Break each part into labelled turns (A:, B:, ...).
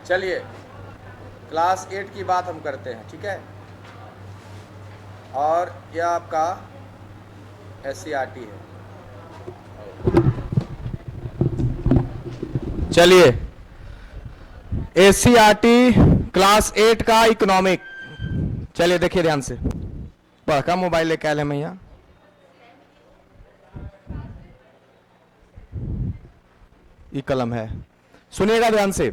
A: चलिए क्लास 8 की बात हम करते हैं, ठीक है। और यह आपका SCERT है। चलिए SCERT क्लास 8 का इकोनॉमिक, चलिए देखिए ध्यान से। पढ़का मोबाइल लेके आए मैं यहाँ, ये कलम है, सुनिएगा ध्यान से।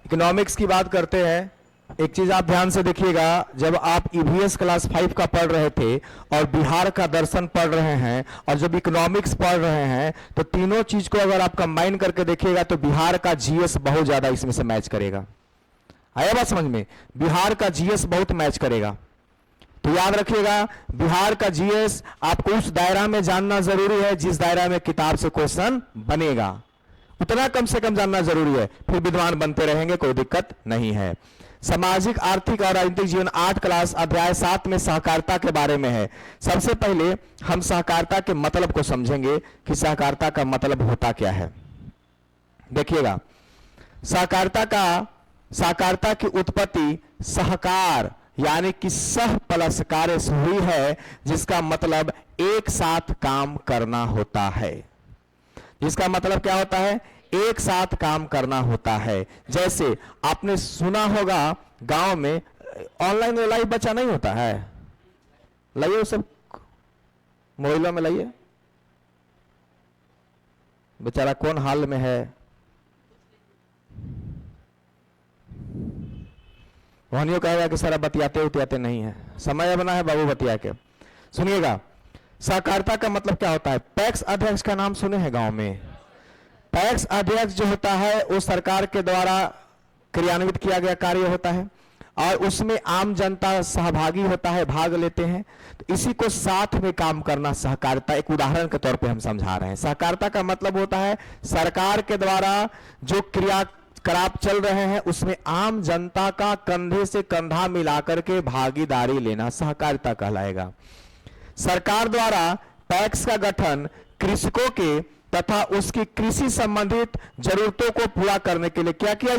A: इकोनॉमिक्स की बात करते हैं। एक चीज आप ध्यान से देखिएगा, जब आप EVS क्लास 5 का पढ़ रहे थे और बिहार का दर्शन पढ़ रहे हैं और जब इकोनॉमिक्स पढ़ रहे हैं, तो तीनों चीज को अगर आप कंबाइन करके देखिएगा तो बिहार का GS बहुत ज्यादा इसमें से मैच करेगा। आया बात समझ में? बिहार का GS बहुत मैच करेगा। तो याद रखिएगा, बिहार का GS आपको उस दायरा में जानना जरूरी है जिस दायरा में किताब से क्वेश्चन बनेगा, उतना कम से कम जानना जरूरी है, फिर विद्वान बनते रहेंगे, कोई दिक्कत नहीं है। सामाजिक, आर्थिक और राजनीतिक जीवन 8 क्लास अध्याय 7 में सहकारिता के बारे में है। सबसे पहले हम सहकारिता के मतलब को समझेंगे कि सहकारिता का मतलब होता क्या है। देखिएगा, सहकारिता की उत्पत्ति सहकार यानी कि सह प्लस कार्य से हुई है, जिसका मतलब एक साथ काम करना होता है। जिसका मतलब क्या होता है? एक साथ काम करना होता है। जैसे आपने सुना होगा गांव में ऑनलाइन लाइव बच्चा नहीं होता है, लाइए सब मोबाइलों में लाइए, बेचारा कौन हाल में है, वहानियों कहेगा कि सारा बतियाते उतियाते नहीं है, समय बना है बाबू बतिया के। सुनिएगा, सहकारिता का मतलब क्या होता है? पैक्स अध्यक्ष का नाम सुने हैं गांव में? पैक्स अध्यक्ष जो होता है वो सरकार के द्वारा क्रियान्वित किया गया कार्य होता है और उसमें आम जनता सहभागी होता है, भाग लेते हैं। तो इसी को साथ में काम करना सहकारिता, एक उदाहरण के तौर पे हम समझा रहे हैं। सहकारिता का मतलब होता है सरकार के द्वारा जो क्रियाकलाप चल रहे हैं उसमें आम जनता का कंधे से कंधा मिलाकर के भागीदारी लेना सहकारिता कहलाएगा। सरकार द्वारा पैक्स का गठन कृषकों के तथा उसकी कृषि संबंधित जरूरतों को पूरा करने के लिए क्या किया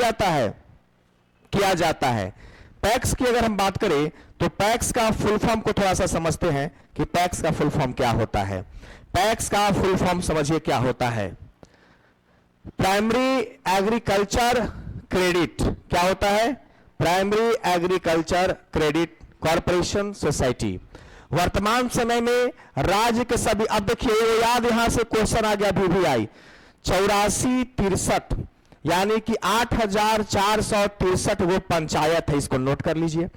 A: जाता है। पैक्स की अगर हम बात करें तो पैक्स का फुल फॉर्म को थोड़ा सा समझते हैं कि पैक्स का फुल फॉर्म क्या होता है। पैक्स का फुल फॉर्म समझिए क्या होता है। प्राइमरी एग्रीकल्चर क्रेडिट, क्या होता है? Primary agriculture credit corporation society. वर्तमान समय में राज्य के सभी, अब देखिए वो याद यहां से क्वेश्चन आ गया, VVI 8463 यानी कि 8463 वो पंचायत है, इसको नोट कर लीजिए।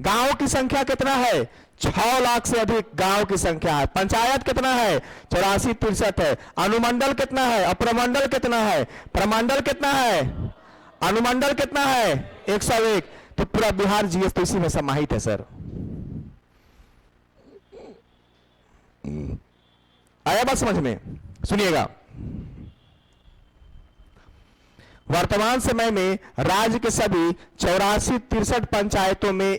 A: गांव की संख्या कितना है? 6 लाख से अधिक गांव की संख्या है। पंचायत कितना है? 8463 है। अनुमंडल कितना है? अप्रमंडल कितना है? प्रमंडल कितना है? अनुमंडल कितना है? 101। तो पूरा बिहार GS तो इसी में समाहित है सर। आया बात समझ में? सुनिएगा, वर्तमान समय में राज्य के सभी 8463 पंचायतों में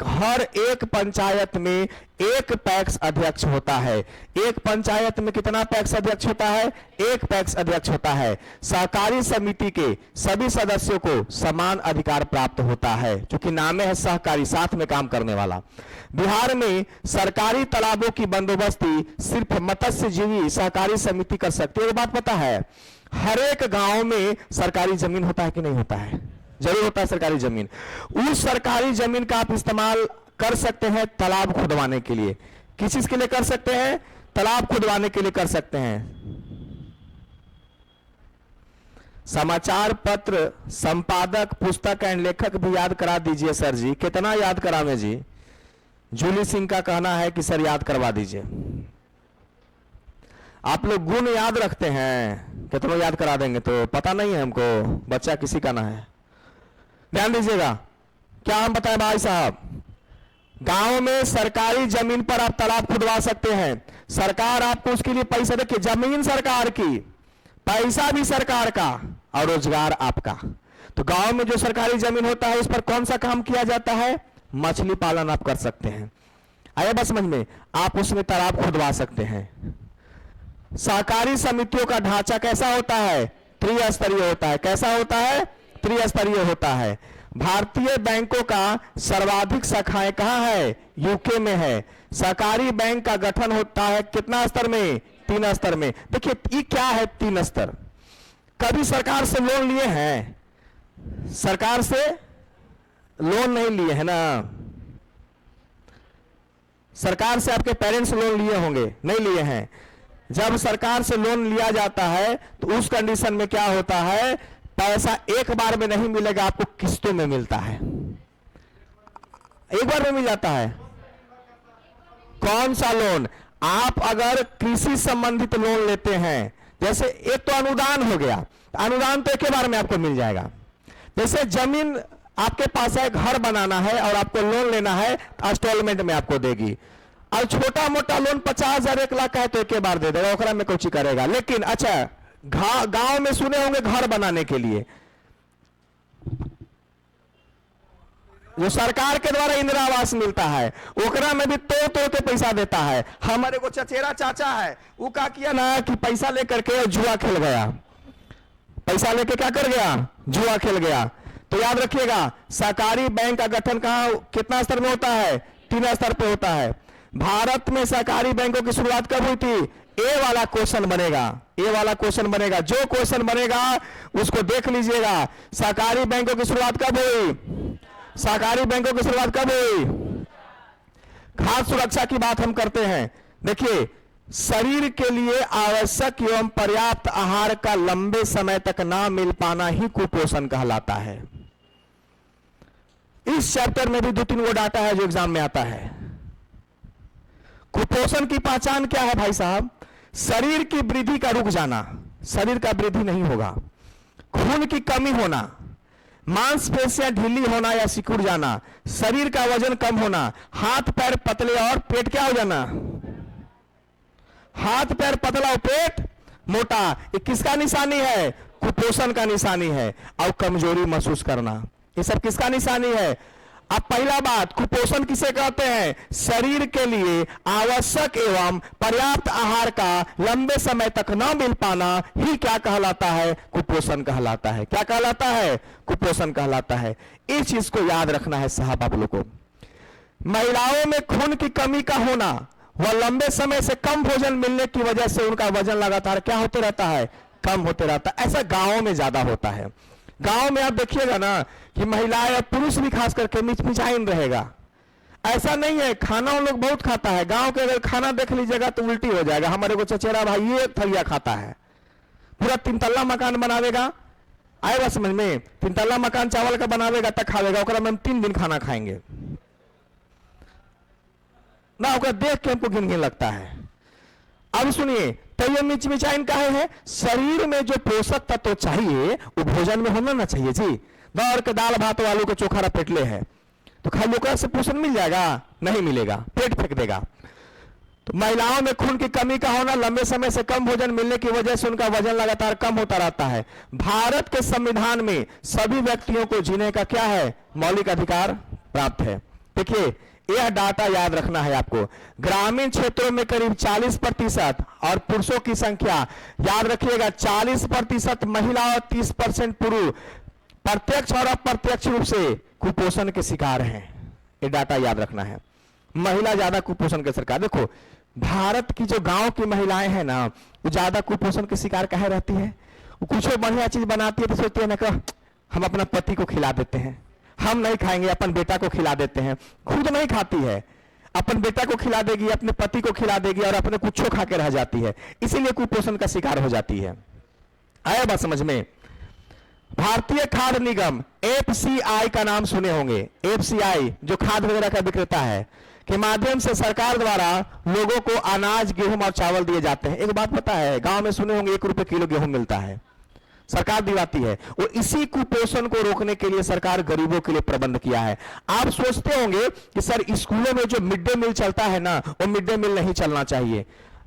A: हर एक पंचायत में एक पैक्स अध्यक्ष होता है। एक पंचायत में कितना पैक्स अध्यक्ष होता है? एक पैक्स अध्यक्ष होता है। सहकारी समिति के सभी सदस्यों को समान अधिकार प्राप्त होता है, क्योंकि नाम है सहकारी, साथ में काम करने वाला। बिहार में सरकारी तालाबों की बंदोबस्ती सिर्फ मत्स्यजीवी सहकारी समिति कर सकती है। ये बात पता है? हर एक गांव में सरकारी जमीन होता है कि नहीं होता है? जरूर होता है सरकारी जमीन। उस सरकारी जमीन का आप इस्तेमाल कर सकते हैं तालाब खुदवाने के लिए। किस चीज के लिए कर सकते हैं? तालाब खुदवाने के लिए कर सकते हैं। समाचार पत्र संपादक, पुस्तक एंड लेखक भी याद करा दीजिए सर जी। कितना याद करावे जी? जूली सिंह का कहना है कि सर याद करवा दीजिए। आप लोग गुण याद रखते हैं, कितना याद करा देंगे तो पता नहीं है हमको बच्चा किसी का ना है। ध्यान दीजिएगा, क्या हम बताएं भाई साहब, गांव में सरकारी जमीन पर आप तालाब खुदवा सकते हैं। सरकार आपको उसके लिए पैसा, देखिए जमीन सरकार की, पैसा भी सरकार का और रोजगार आपका। तो गांव में जो सरकारी जमीन होता है उस पर कौन सा काम किया जाता है? मछली पालन आप कर सकते हैं। आया बस समझ में? आप उसमें तालाब खुदवा सकते हैं। सहकारी समितियों का ढांचा कैसा होता है? त्रिस्तरीय होता है। कैसा होता है? त्रिस्तरीय होता है। भारतीय बैंकों का सर्वाधिक शाखाएं कहां है? यूके में है। सहकारी बैंक का गठन होता है कितना स्तर में? 3 स्तर में। देखिए ये क्या है 3 स्तर? कभी सरकार से लोन लिए हैं? सरकार से लोन नहीं लिए है ना? सरकार से आपके पेरेंट्स लोन लिए होंगे? नहीं लिए हैं। जब सरकार से लोन लिया जाता है तो उस कंडीशन में क्या होता है? पैसा एक बार में नहीं मिलेगा, आपको किस्तों में मिलता है। एक बार में मिल जाता है। कौन सा लोन? आप अगर कृषि संबंधित लोन लेते हैं, जैसे एक तो अनुदान हो गया, अनुदान तो एक बार में आपको मिल जाएगा। जैसे जमीन आपके पास है, घर बनाना है और आपको लोन लेना है, इंस्टॉलमेंट में आपको देगी। और छोटा मोटा लोन 50,000 1 लाख का है तो एक बार दे देगा, ओकरा में कुछ करेगा। लेकिन अच्छा गांव में सुने होंगे घर बनाने के लिए जो सरकार के द्वारा इंदिरा आवास मिलता है, ओकरा में भी तोड़ के पैसा देता है। हमारे को चचेरा चाचा है, वो क्या किया ना कि पैसा लेकर के जुआ खेल गया। पैसा लेके क्या कर गया? जुआ खेल गया। तो याद रखिएगा, सहकारी बैंक का गठन कहां कितना स्तर में होता है? 3 स्तर पे होता है। भारत में सहकारी बैंकों की शुरुआत कब हुई थी? ए वाला क्वेश्चन बनेगा, ए वाला क्वेश्चन बनेगा। जो क्वेश्चन बनेगा उसको देख लीजिएगा। सहकारी बैंकों की शुरुआत कब हुई? सहकारी बैंकों की शुरुआत कब हुई? खाद्य सुरक्षा की बात हम करते हैं। देखिए, शरीर के लिए आवश्यक एवं पर्याप्त आहार का लंबे समय तक ना मिल पाना ही कुपोषण कहलाता है। इस चैप्टर में भी 2-3 वो डाटा है जो एग्जाम में आता है। कुपोषण की पहचान क्या है भाई साहब? शरीर की वृद्धि का रुक जाना, शरीर का वृद्धि नहीं होगा। खून की कमी होना, मांसपेशियां ढीली होना या सिकुड़ जाना, शरीर का वजन कम होना, हाथ पैर पतले और पेट क्या हो जाना? हाथ पैर पतला और पेट मोटा, ये किसका निशानी है? कुपोषण का निशानी है। और कमजोरी महसूस करना, ये सब किसका निशानी है? अब पहला बात, कुपोषण किसे कहते हैं? शरीर के लिए आवश्यक एवं पर्याप्त आहार का लंबे समय तक न मिल पाना ही क्या कहलाता है? कुपोषण कहलाता है। क्या कहलाता है? कुपोषण कहलाता है। इस चीज को याद रखना है साहब आप लोगों को। महिलाओं में खून की कमी का होना व लंबे समय से कम भोजन मिलने की वजह से उनका वजन लगातार क्या होते रहता है? कम होते रहता है। ऐसा गांवों में ज्यादा होता है। गांव में आप देखिएगा ना कि महिलाएं और पुरुष भी खास करके मिचमिचाइन रहेगा। ऐसा नहीं है, खाना उन लोग बहुत खाता है। गांव के अगर खाना देख लीजिएगा तो उल्टी हो जाएगा। हमारे को चचेरा भाई ये थलिया खाता है, पूरा 3 तल्ला मकान बनावेगा। आएगा समझ में? 3 तल्ला मकान चावल का बनावेगा तक खावेगा, ओकरा में हम 3 दिन खाना खाएंगे ना। ओकरा देख के हमको घिन लगता है। अब सुनिए, तो ये मिचमिचाइन काहे है? शरीर में जो पोषक तत्व चाहिए वो भोजन में होना ना चाहिए जी। दौड़ के दाल भात आलू को चोखा रपेटले है तो खाली ओकरा से पोषण मिल जाएगा? नहीं मिलेगा, पेट फेंक देगा। तो महिलाओं में खून की कमी का होना, लंबे समय से कम भोजन मिलने की वजह से उनका वजन लगातार कम होता रहता है। भारत के संविधान में सभी व्यक्तियों को जीने का क्या है? मौलिक अधिकार प्राप्त है। देखिए, यह डाटा याद रखना है आपको। ग्रामीण क्षेत्रों में करीब 40% और पुरुषों की संख्या याद रखिएगा 40% महिला और 30% पुरुष प्रत्यक्ष और अप्रत्यक्ष रूप से कुपोषण के शिकार हैं। ये डाटा याद रखना है। महिला ज्यादा कुपोषण के शिकार। देखो, भारत की जो गांव की महिलाएं हैं ना, वो ज्यादा कुपोषण के शिकार काहे रहती है? वो कुछ बढ़िया चीज बनाती है तो सोचती है ना कि हम अपना पति को खिला देते हैं, हम नहीं खाएंगे, अपन बेटा को खिला देते हैं। खुद नहीं खाती है, अपन बेटा को खिला देगी, अपने पति को खिला देगी और अपने कुछ खा के रह जाती है, इसीलिए कुपोषण का शिकार हो जाती है। आया बात समझ में? भारतीय खाद्य निगम FCI का नाम सुने होंगे। FCI जो खाद्य वगैरह का विक्रेता है, के माध्यम से सरकार द्वारा लोगों को अनाज, गेहूं और चावल दिए जाते हैं। एक बात पता है, गांव में सुने होंगे 1 रुपए किलो गेहूं मिलता है, सरकार दिलाती है। और इसी कुपोषण को रोकने के लिए सरकार गरीबों के लिए प्रबंध किया है। आप सोचते होंगे कि सर स्कूलों में जो मिड डे मील चलता है ना, वो मिड डे मील नहीं चलना चाहिए।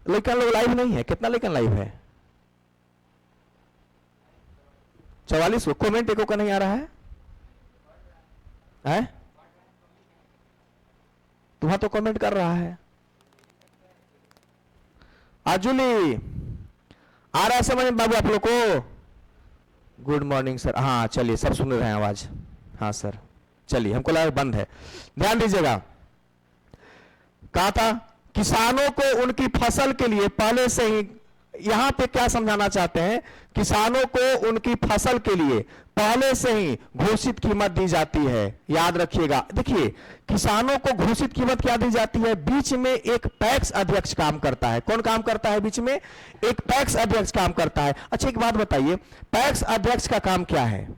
A: लेकिन लोग लाइव नहीं है। कितना लेकिन लाइव है? 44 को कमेंट एको का नहीं आ रहा है? तुम्हारा तो कमेंट कर रहा है। आजुली आ रहा है समझ में बाबू आप लोग को? Good morning sir. हाँ चलिए, सब सुन रहे हैं आवाज। हाँ सर, चलिए, हमको लगा बंद है। ध्यान दीजिएगा, कहा था किसानों को उनकी फसल के लिए पहले से ही, यहां पे क्या समझाना चाहते हैं, किसानों को उनकी फसल के लिए पहले से ही घोषित कीमत दी जाती है। याद रखिएगा, देखिए किसानों को घोषित कीमत क्या दी जाती है, बीच में एक पैक्स अध्यक्ष काम करता है। कौन काम करता है बीच में? एक पैक्स अध्यक्ष काम करता है। अच्छा एक बात बताइए, पैक्स अध्यक्ष का काम क्या है?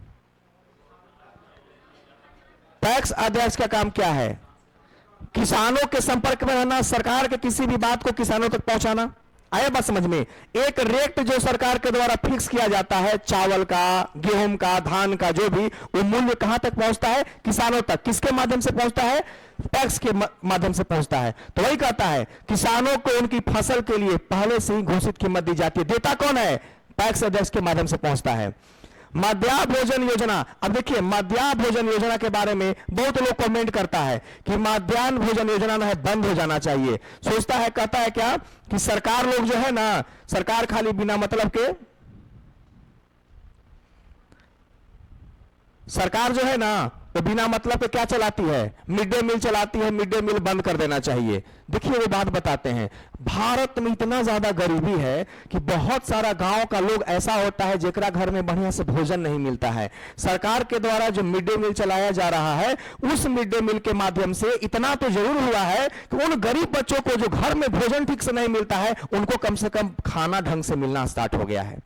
A: पैक्स अध्यक्ष का काम क्या है? किसानों के संपर्क में रहना, सरकार के किसी भी बात को किसानों तक पहुंचाना। आया बात समझ में? एक रेट जो सरकार के द्वारा फिक्स किया जाता है, चावल का, गेहूं का, धान का, जो भी, वो मूल्य कहां तक पहुंचता है? किसानों तक। किसके माध्यम से पहुंचता है? टैक्स के माध्यम से पहुंचता है। तो वही कहता है किसानों को उनकी फसल के लिए पहले से ही घोषित कीमत दी जाती है। देता कौन है? टैक्स अध्यक्ष के माध्यम से पहुंचता है। मध्याह्न भोजन योजना, अब देखिए मध्याह्न भोजन योजना के बारे में बहुत लोग कमेंट करता है कि मध्याह्न भोजन योजना ना है, बंद हो जाना चाहिए। सोचता है, कहता है क्या कि सरकार लोग जो है ना, सरकार खाली बिना मतलब के, सरकार जो है ना वो बिना मतलब के क्या चलाती है? मिड डे मील चलाती है। मिड डे मील बंद कर देना चाहिए। देखिए वो बात बताते हैं, भारत में इतना ज्यादा गरीबी है कि बहुत सारा गांव का लोग ऐसा होता है जेकरा घर में बढ़िया से भोजन नहीं मिलता है। सरकार के द्वारा जो मिड डे मील चलाया जा रहा है, उस मिड डे मील के माध्यम से इतना तो जरूर हुआ है कि उन गरीब बच्चों को जो घर में भोजन ठीक से नहीं मिलता है, उनको कम से कम खाना ढंग से मिलना स्टार्ट हो गया है।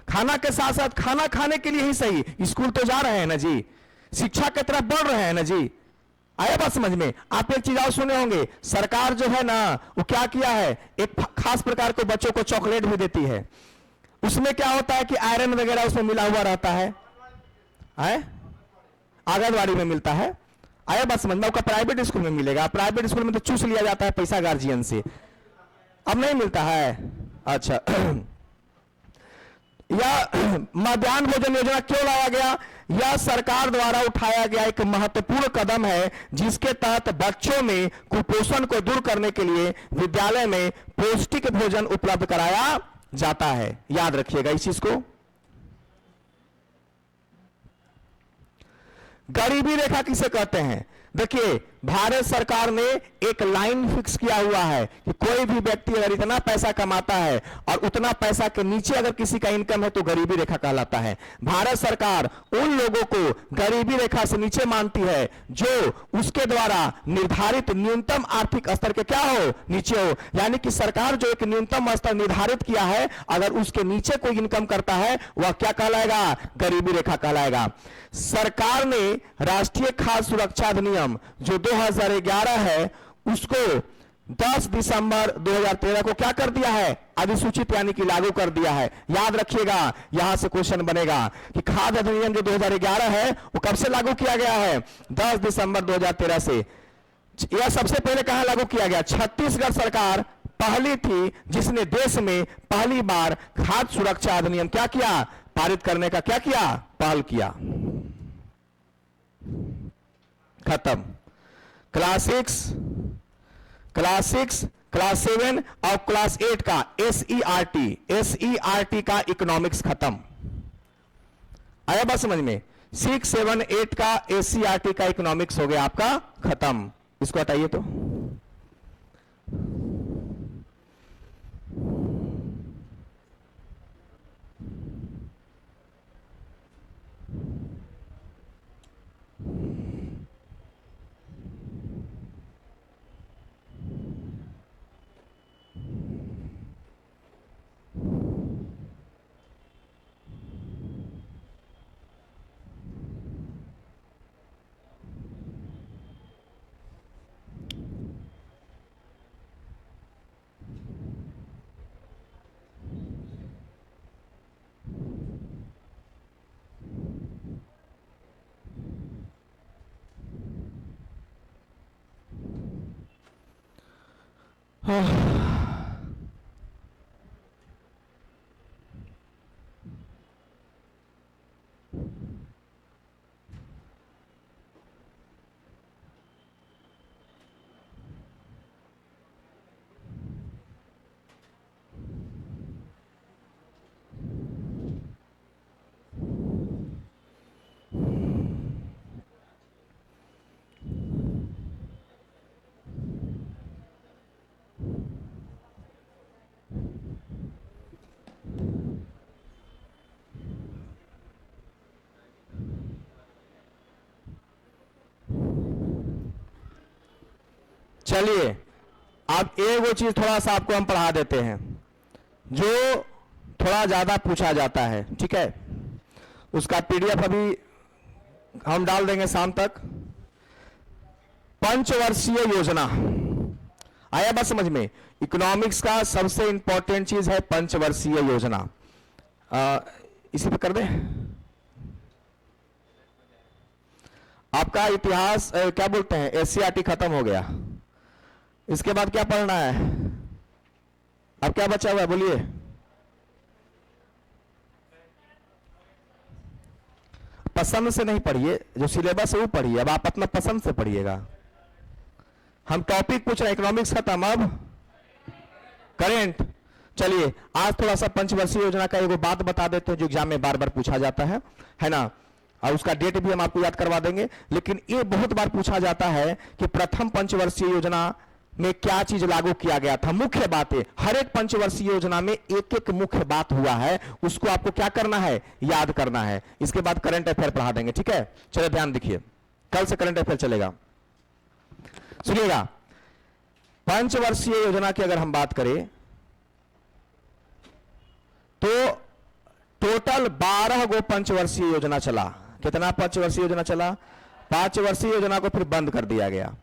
A: खाना के साथ साथ खाना खाने के लिए ही सही, स्कूल तो जा रहे हैं ना जी, शिक्षा की तरफ बढ़ रहे हैं ना जी। आया बात समझ में? आप एक चीज और सुने होंगे, सरकार जो है ना वो क्या किया है, एक खास प्रकार के बच्चों को चॉकलेट भी देती है। उसमें क्या होता है कि आयरन वगैरह उसमें मिला हुआ रहता है। आंगनबाड़ी में मिलता है। आया बात समझ में? उसका प्राइवेट स्कूल में मिलेगा। प्राइवेट स्कूल में तो चूस लिया जाता है पैसा गार्जियन से, अब नहीं मिलता है। अच्छा या मध्याह्न भोजन योजना क्यों लाया गया? यह सरकार द्वारा उठाया गया एक महत्वपूर्ण कदम है, जिसके तहत बच्चों में कुपोषण को दूर करने के लिए विद्यालय में पौष्टिक भोजन उपलब्ध कराया जाता है। याद रखिएगा इस चीज को। गरीबी रेखा किसे कहते हैं? देखिए भारत सरकार ने एक लाइन फिक्स किया हुआ है कि कोई भी व्यक्ति अगर इतना पैसा कमाता है और उतना पैसा के नीचे अगर किसी का इनकम है तो गरीबी रेखा कहलाता है। भारत सरकार उन लोगों को गरीबी रेखा से नीचे मानती है जो उसके द्वारा निर्धारित न्यूनतम आर्थिक स्तर के क्या हो, नीचे हो। यानी कि सरकार जो एक न्यूनतम स्तर निर्धारित किया है, अगर उसके नीचे कोई इनकम करता है वह क्या कहलाएगा? गरीबी रेखा कहलाएगा। सरकार ने राष्ट्रीय खाद्य सुरक्षा अधिनियम जो 2011 है, उसको 10 दिसंबर 2013 को क्या कर दिया है? अधिसूचित यानी कि लागू कर दिया है। याद रखिएगा, यहां से क्वेश्चन बनेगा कि खाद्य अधिनियम जो 2011 है वो कब से लागू किया गया है? 10 दिसंबर 2013 से। यह सबसे पहले कहां लागू किया गया? छत्तीसगढ़ सरकार पहली थी जिसने देश में पहली बार खाद्य सुरक्षा अधिनियम क्या किया? पारित करने का क्या किया? पहल किया। खत्म। क्लास 6, क्लास 6, क्लास 7 और क्लास 8 का एसईआरटी का इकोनॉमिक्स खत्म। आया बात समझ में? 6, 7, 8 का एसईआरटी का इकोनॉमिक्स हो गया आपका खत्म। इसको हटाइए तो। चलिए अब एक वो चीज थोड़ा सा आपको हम पढ़ा देते हैं जो थोड़ा ज्यादा पूछा जाता है, ठीक है। उसका पीडीएफ अभी हम डाल देंगे शाम तक। पंचवर्षीय योजना आया बात समझ में? इकोनॉमिक्स का सबसे इंपॉर्टेंट चीज है पंचवर्षीय योजना। इसी पे कर दे। आपका इतिहास क्या बोलते हैं, एससीईआरटी खत्म हो गया। इसके बाद क्या पढ़ना है? अब क्या बचा हुआ है बोलिए? पसंद से नहीं पढ़िए, जो सिलेबस है वो पढ़िए। अब आप अपना पसंद से पढ़िएगा। हम टॉपिक पूछ रहे हैं, इकोनॉमिक्स खत्म, अब करेंट। चलिए आज थोड़ा सा पंचवर्षीय योजना का एक बात बता देते हैं जो एग्जाम में बार बार पूछा जाता है ना। और उसका डेट भी हम आपको याद करवा देंगे। लेकिन ये बहुत बार पूछा जाता है कि प्रथम पंचवर्षीय योजना में क्या चीज लागू किया गया था। मुख्य बातें, हर एक पंचवर्षीय योजना में एक एक मुख्य बात हुआ है, उसको आपको क्या करना है, याद करना है। इसके बाद करंट अफेयर पढ़ा देंगे, ठीक है। चलो ध्यान देखिए, कल से करंट अफेयर चलेगा। सुनिएगा, पंचवर्षीय योजना की अगर हम बात करें तो टोटल 12 गो पंचवर्षीय योजना चला। कितना पंचवर्षीय योजना चला? 5 वर्षीय योजना को फिर बंद कर दिया गया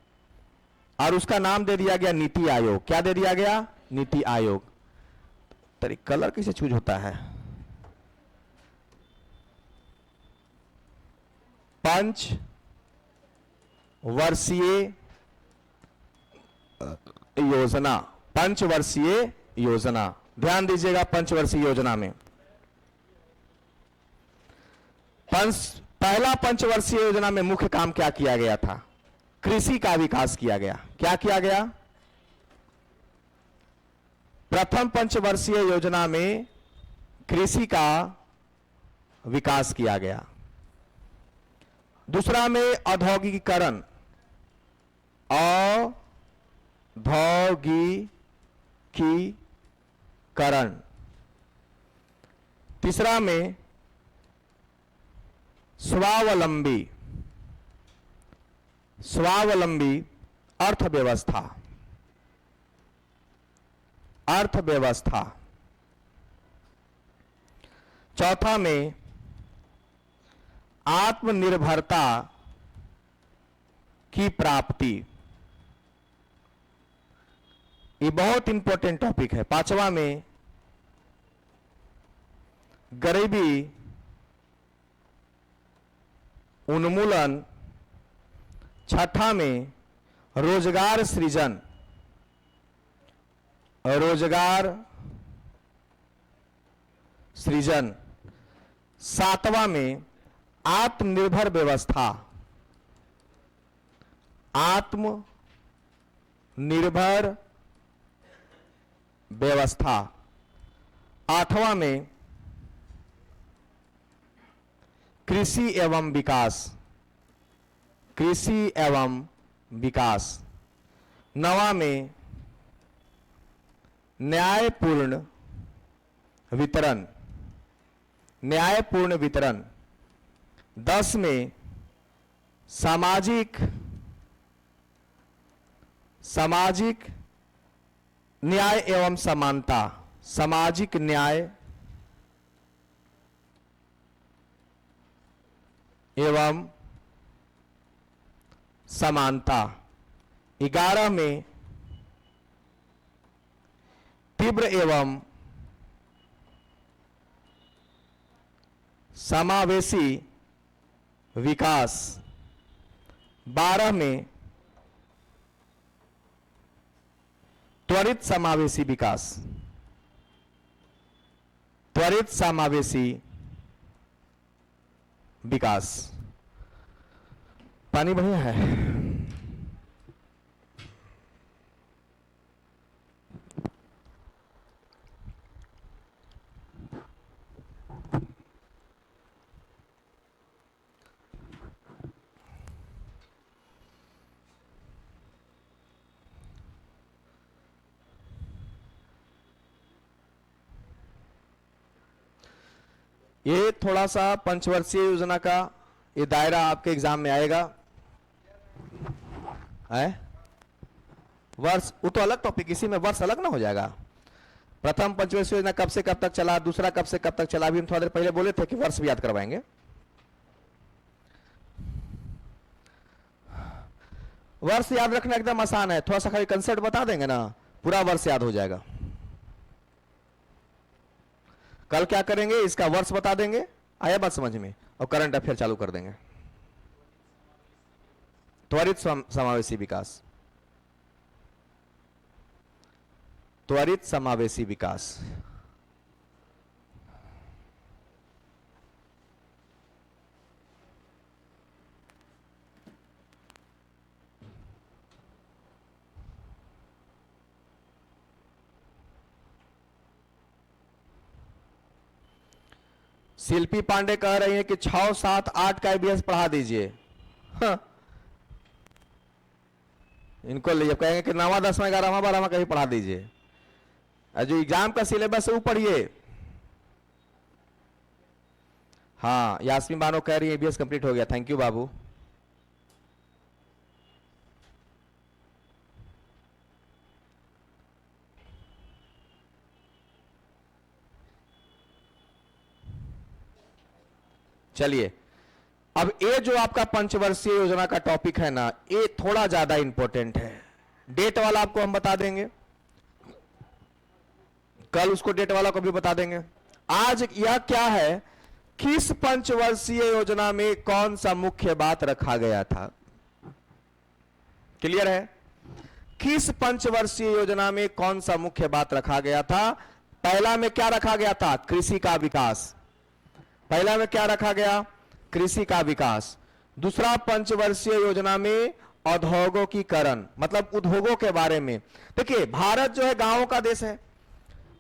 A: और उसका नाम दे दिया गया नीति आयोग। क्या दे दिया गया? नीति आयोग। तेरी कलर कैसे चूज होता है? पंच वर्षीय योजना, पंचवर्षीय योजना, ध्यान दीजिएगा। पंचवर्षीय योजना में पहला पंचवर्षीय योजना में मुख्य काम क्या किया गया था? कृषि का विकास किया गया। क्या किया गया? प्रथम पंचवर्षीय योजना में कृषि का विकास किया गया। दूसरा में औद्योगिकीकरण, औद्योगिकीकरण। तीसरा में स्वावलंबी, स्वावलंबी अर्थव्यवस्था, अर्थव्यवस्था। चौथा में आत्मनिर्भरता की प्राप्ति। ये बहुत इंपॉर्टेंट टॉपिक है। पांचवा में गरीबी उन्मूलन। छठा में रोजगार सृजन, रोजगार सृजन। सातवां में आत्मनिर्भर व्यवस्था, आत्मनिर्भर व्यवस्था। आठवां में कृषि एवं विकास, कृषि एवं विकास। नवा में न्यायपूर्ण वितरण, न्यायपूर्ण वितरण। 10 में सामाजिक न्याय एवं समानता, सामाजिक न्याय एवं समानता। 11 में तीव्र एवं समावेशी विकास। 12 में त्वरित समावेशी विकास, त्वरित समावेशी विकास। पानी बढ़िया है। ये थोड़ा सा पंचवर्षीय योजना का ये दायरा आपके एग्जाम में आएगा है। वर्ष वो तो अलग टॉपिक, इसी में वर्ष अलग ना हो जाएगा। प्रथम पंचवर्षीय योजना कब से कब तक चला, दूसरा कब से कब तक चला, अभी हम थोड़ा देर पहले बोले थे कि वर्ष भी याद करवाएंगे। वर्ष याद रखना एकदम आसान है, थोड़ा सा खाली कंसेप्ट बता देंगे ना, पूरा वर्ष याद हो जाएगा। कल क्या करेंगे, इसका वर्ष बता देंगे, आया बात समझ में, और करंट अफेयर चालू कर देंगे। त्वरित समावेशी विकास, त्वरित समावेशी विकास। शिल्पी पांडे कह रही हैं कि 6, 7, 8 का ईवीएस पढ़ा दीजिए। हाँ। इनको ले कहेंगे कि 9वां 10वां 11वां 12वां का भी पढ़ा दीजिए, और जो एग्जाम का सिलेबस है वो पढ़िए। हाँ, यास्मीन बानो कह रही है ईवीएस कंप्लीट हो गया, थैंक यू बाबू। चलिए, अब ये जो आपका पंचवर्षीय योजना का टॉपिक है ना, ये थोड़ा ज्यादा इंपॉर्टेंट है। डेट वाला आपको हम बता देंगे, कल उसको डेट वाला को भी बता देंगे। आज यह क्या है, किस पंचवर्षीय योजना में कौन सा मुख्य बात रखा गया था, क्लियर है? किस पंचवर्षीय योजना में कौन सा मुख्य बात रखा गया था? पहला में क्या रखा गया था, कृषि का विकास। पहला में क्या रखा गया, कृषि का विकास। दूसरा पंचवर्षीय योजना में औद्योगिकीकरण, मतलब उद्योगों के बारे में। देखिए, भारत जो है गांवों का देश है,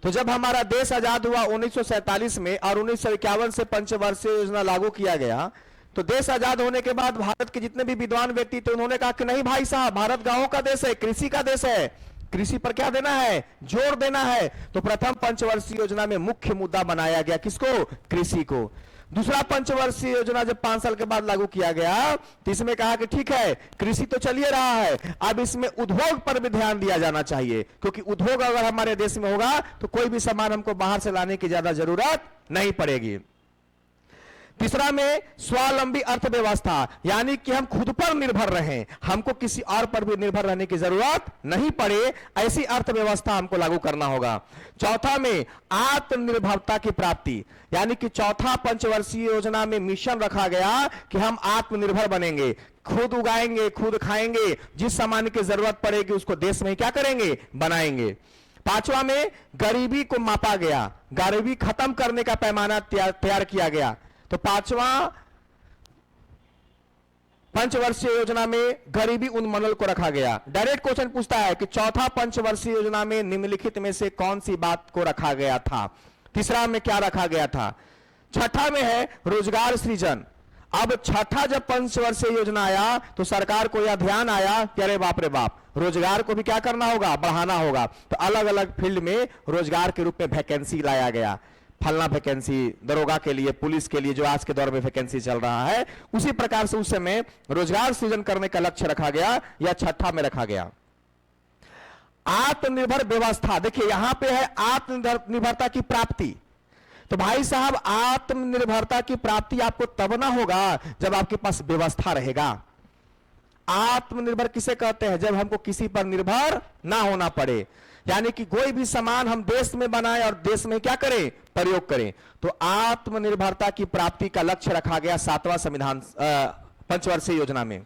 A: तो जब हमारा देश आजाद हुआ 1947 में और 1951 से पंचवर्षीय योजना लागू किया गया, तो देश आजाद होने के बाद भारत के जितने भी विद्वान व्यक्ति थे उन्होंने कहा कि नहीं भाई साहब, भारत गांवों का देश है, कृषि का देश है, कृषि पर क्या देना है, जोर देना है। तो प्रथम पंचवर्षीय योजना में मुख्य मुद्दा बनाया गया किसको, कृषि को। दूसरा पंचवर्षीय योजना जब 5 साल के बाद लागू किया गया, तो इसमें कहा कि ठीक है, कृषि तो चलिए रहा है, अब इसमें उद्योग पर भी ध्यान दिया जाना चाहिए, क्योंकि उद्योग अगर हमारे देश में होगा तो कोई भी सामान हमको बाहर से लाने की ज्यादा जरूरत नहीं पड़ेगी। तीसरा में स्वावलंबी अर्थव्यवस्था, यानी कि हम खुद पर निर्भर रहें, हमको किसी और पर भी निर्भर रहने की जरूरत नहीं पड़े, ऐसी अर्थव्यवस्था हमको लागू करना होगा। चौथा में आत्मनिर्भरता की प्राप्ति, यानी कि चौथा पंचवर्षीय योजना में मिशन रखा गया कि हम आत्मनिर्भर बनेंगे, खुद उगाएंगे, खुद खाएंगे, जिस सामान की जरूरत पड़ेगी उसको देश में क्या करेंगे, बनाएंगे। पांचवा में गरीबी को मापा गया, गरीबी खत्म करने का पैमाना तैयार किया गया। तो पांचवा पंचवर्षीय योजना में गरीबी उन्मूलन को रखा गया। डायरेक्ट क्वेश्चन पूछता है कि चौथा पंचवर्षीय योजना में निम्नलिखित में से कौन सी बात को रखा गया था। तीसरा में क्या रखा गया था। छठा में है रोजगार सृजन। अब छठा जब पंचवर्षीय योजना आया तो सरकार को यह ध्यान आया कि अरे बाप रे बाप, रोजगार को भी क्या करना होगा, बढ़ाना होगा। तो अलग अलग फील्ड में रोजगार के रूप में वैकेंसी लाया गया, फलना वैकेंसी दरोगा के लिए, पुलिस के लिए, जो आज के दौर में वैकेंसी चल रहा है, उसी प्रकार से उस समय रोजगार सृजन करने का लक्ष्य रखा गया, या छठा में रखा गया। आत्मनिर्भर व्यवस्था, देखिए यहां पे है आत्मनिर्भरता की प्राप्ति। तो भाई साहब, आत्मनिर्भरता की प्राप्ति आपको तब ना होगा जब आपके पास व्यवस्था रहेगा। आत्मनिर्भर किसे कहते हैं, जब हमको किसी पर निर्भर ना होना पड़े, यानी कि कोई भी सामान हम देश में बनाएं और देश में क्या करें, प्रयोग करें। तो आत्मनिर्भरता की प्राप्ति का लक्ष्य रखा गया 7वां संविधान पंचवर्षीय योजना में।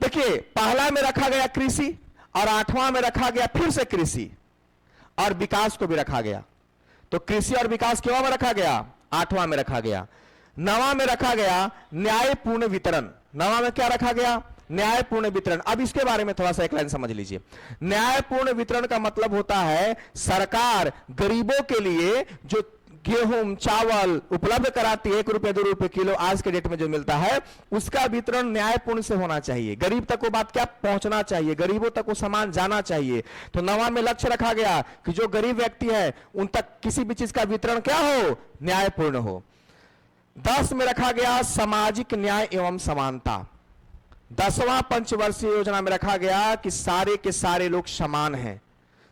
A: देखिए, पहला में रखा गया कृषि, और 8वां में रखा गया फिर से कृषि और विकास को भी रखा गया। तो कृषि और विकास केवा में रखा गया, 8वां में रखा गया। 9वां में रखा गया न्यायपूर्ण वितरण। 9वां में क्या रखा गया, न्यायपूर्ण वितरण। अब इसके बारे में थोड़ा सा एक लाइन समझ लीजिए। न्यायपूर्ण वितरण का मतलब होता है सरकार गरीबों के लिए जो गेहूं चावल उपलब्ध कराती है, 1 रुपये 2 रुपये किलो आज के डेट में जो मिलता है, उसका वितरण न्यायपूर्ण से होना चाहिए। गरीब तक वो बात क्या पहुंचना चाहिए, गरीबों तक वो सामान जाना चाहिए। तो 9वां में लक्ष्य रखा गया कि जो गरीब व्यक्ति है उन तक किसी भी चीज का वितरण क्या हो, न्यायपूर्ण हो। 10 में रखा गया सामाजिक न्याय एवं समानता। 10वां पंचवर्षीय योजना में रखा गया कि सारे के सारे लोग समान हैं,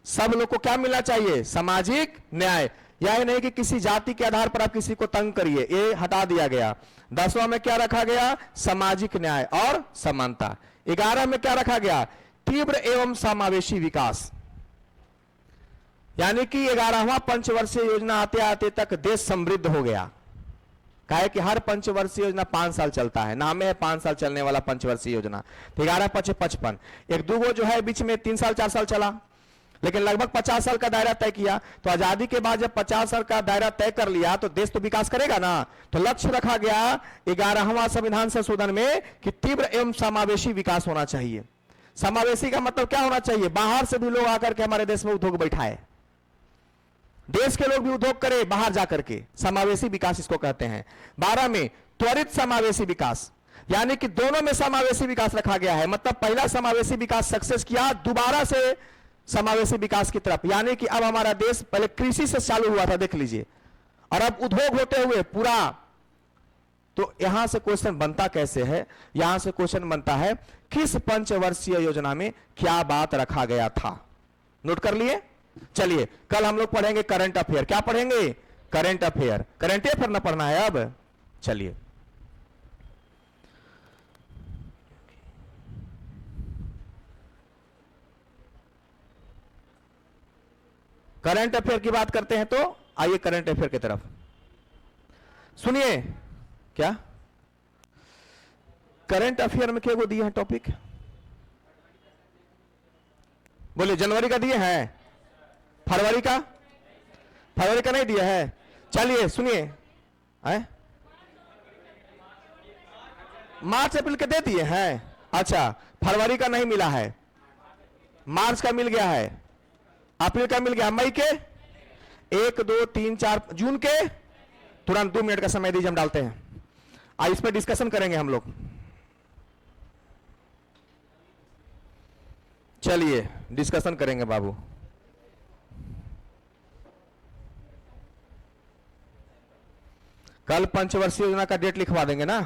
A: सब लोग को क्या मिलना चाहिए, सामाजिक न्याय। यह नहीं कि किसी जाति के आधार पर आप किसी को तंग करिए, ये हटा दिया गया। 10वां में क्या रखा गया, सामाजिक न्याय और समानता। 11 में क्या रखा गया, तीव्र एवं समावेशी विकास। यानी कि 11वां पंचवर्षीय योजना आते आते तक देश समृद्ध हो गया। कहे कि हर पंचवर्षीय योजना 5 साल चलता है, नाम है 5 साल चलने वाला पंचवर्षीय योजना। 11 5 55, एक दूगो जो है बीच में 3 साल 4 साल चला, लेकिन लगभग 50 साल का दायरा तय किया। तो आजादी के बाद जब 50 साल का दायरा तय कर लिया तो देश तो विकास करेगा ना। तो लक्ष्य रखा गया 11वां संविधान संशोधन में कि तीव्र एवं समावेशी विकास होना चाहिए। समावेशी का मतलब क्या होना चाहिए, बाहर से भी लोग आकर के हमारे देश में उद्योग बैठाए, देश के लोग भी उद्योग करें बाहर जाकर के, समावेशी विकास इसको कहते हैं। 12 में त्वरित समावेशी विकास, यानी कि दोनों में समावेशी विकास रखा गया है। मतलब पहला समावेशी विकास सक्सेस किया, दोबारा से समावेशी विकास की तरफ, यानी कि अब हमारा देश पहले कृषि से चालू हुआ था, देख लीजिए, और अब उद्योग होते हुए पूरा। तो यहां से क्वेश्चन बनता कैसे है, यहां से क्वेश्चन बनता है किस पंचवर्षीय योजना में क्या बात रखा गया था। नोट कर लिए। चलिए कल हम लोग पढ़ेंगे करंट अफेयर। क्या पढ़ेंगे, करंट अफेयर। करंट अफेयर ना पढ़ना है अब। चलिए करंट अफेयर की बात करते हैं, तो आइए करंट अफेयर की तरफ सुनिए। क्या करंट अफेयर में क्या को दिए हैं टॉपिक, बोले जनवरी का दिए हैं, फरवरी का, फरवरी का नहीं दिया है। चलिए सुनिए, मार्च अप्रैल के दे दिए हैं। अच्छा, फरवरी का नहीं मिला है, मार्च का मिल गया है, अप्रैल का मिल गया, मई के 1 2 3 4, जून के तुरंत 2 मिनट का समय दीजिए, हम डालते हैं। आज इस पर डिस्कशन करेंगे हम लोग। चलिए डिस्कशन करेंगे बाबू। कल पंचवर्षीय योजना का डेट लिखवा देंगे ना।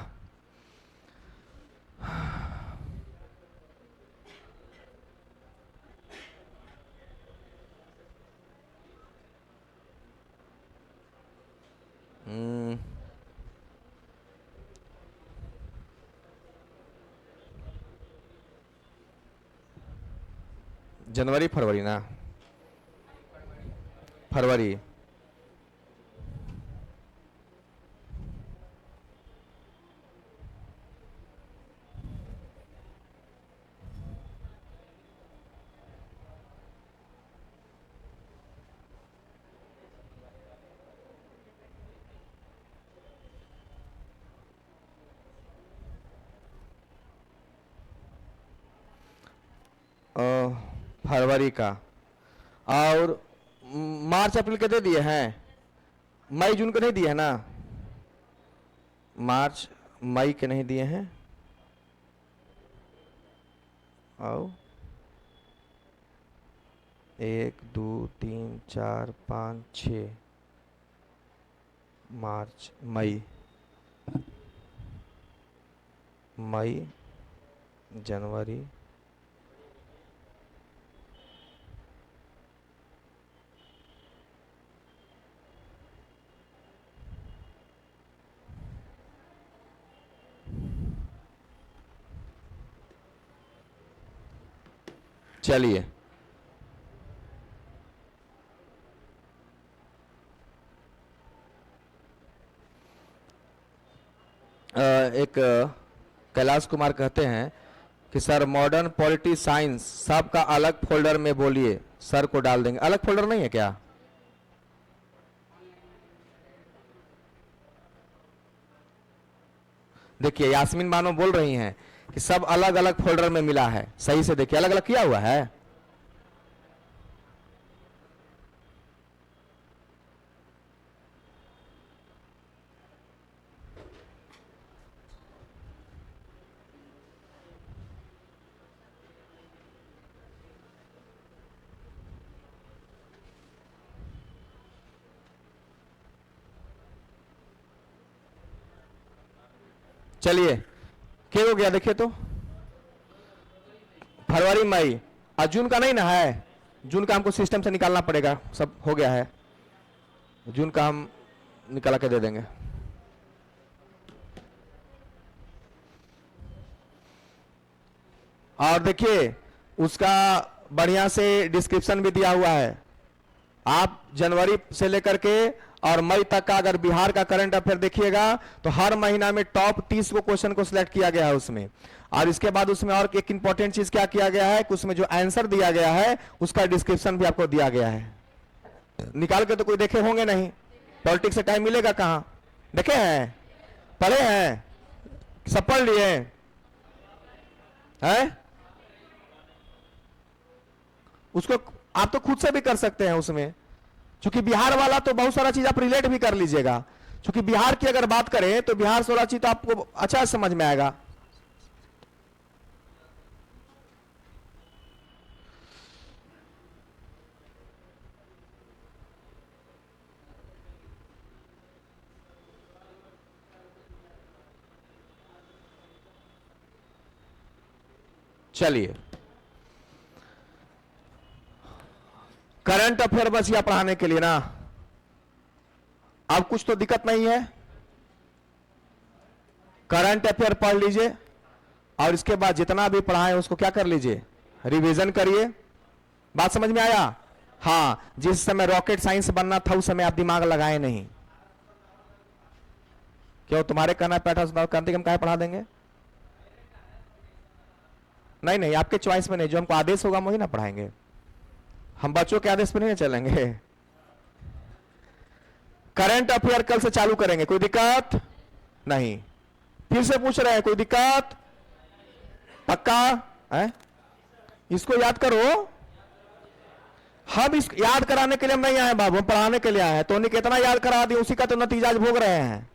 A: जनवरी फरवरी ना, फरवरी। फरवरी का, और मार्च अप्रैल के दे दिए हैं, मई जून के नहीं दिए हैं ना, मार्च मई के नहीं दिए हैं, और 1 2 3 4 5 6 मार्च मई, मई जनवरी चलिए एक कैलाश कुमार कहते हैं कि सर मॉडर्न पॉलिटी साइंस सबका अलग फोल्डर में बोलिए, सर को डाल देंगे। अलग फोल्डर नहीं है क्या? देखिए यास्मीन बानो बोल रही हैं कि सब अलग अलग फोल्डर में मिला है, सही से देखिए, अलग अलग किया हुआ है। चलिए क्या हो गया देखिए तो, फरवरी मई और जून का नहीं ना है, जून का हमको सिस्टम से निकालना पड़ेगा, सब हो गया है, जून का हम निकाल के दे देंगे। और देखिए उसका बढ़िया से डिस्क्रिप्शन भी दिया हुआ है। आप जनवरी से लेकर के और मई तक का अगर बिहार का करंट अफेयर देखिएगा तो हर महीना में टॉप 30 को क्वेश्चन को सिलेक्ट किया गया है उसमें। और इसके बाद उसमें और एक इंपॉर्टेंट चीज क्या किया गया है कि उसमें जो आंसर दिया गया है उसका डिस्क्रिप्शन भी आपको दिया गया है। निकाल के तो कोई देखे होंगे नहीं, पॉलिटिक्स से टाइम मिलेगा कहां, देखे हैं, पढ़े हैं, सब पढ़ लिए हैं? उसको आप तो खुद से भी कर सकते हैं उसमें, क्योंकि बिहार वाला तो बहुत सारा चीज आप रिलेट भी कर लीजिएगा। क्योंकि बिहार की अगर बात करें तो बिहार से वाला चीज तो आपको अच्छा समझ में आएगा। चलिए, करंट अफेयर बस या पढ़ाने के लिए ना, अब कुछ तो दिक्कत नहीं है। करंट अफेयर पढ़ लीजिए और इसके बाद जितना भी पढ़ाएं उसको क्या कर लीजिए, रिवीजन करिए। बात समझ में आया? हाँ, जिस समय रॉकेट साइंस बनना था उस समय आप दिमाग लगाए नहीं। क्यों, तुम्हारे कहना पैटर्न क्रांति हम क्या पढ़ा देंगे? नहीं नहीं, आपके चॉइस में नहीं, जो हमको आदेश होगा वही ना पढ़ाएंगे, हम बच्चों के आदेश पर नहीं चलेंगे। करंट अफेयर कल से चालू करेंगे, कोई दिक्कत नहीं। फिर से पूछ रहे हैं, कोई दिक्कत? पक्का है? इसको याद करो। हम इस याद कराने के लिए हम नहीं आए बाबू, हम पढ़ाने के लिए आए हैं। तो उन्हें कितना याद करा दिया उसी का तो नतीजा भोग रहे हैं।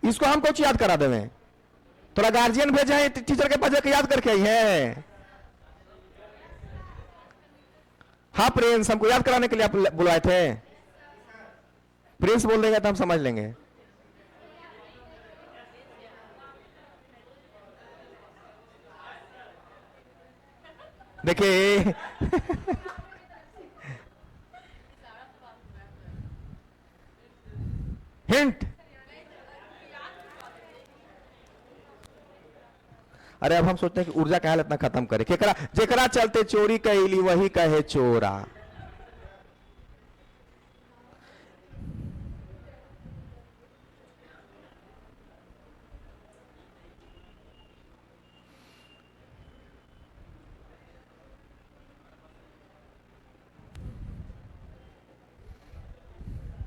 A: इसको हम कुछ याद करा दें, थोड़ा गार्जियन भेजे हैं टीचर के पास जाके याद करके आई है। हाँ प्रिंस, हमको याद कराने के लिए आप बुलाए थे। प्रिंस बोल देगा तो हम समझ लेंगे। देखिए हिंट, अरे अब हम सोचते हैं कि ऊर्जा का हाल इतना खत्म करे, केकरा जेकरा चलते चोरी कैली वही कहे चोरा।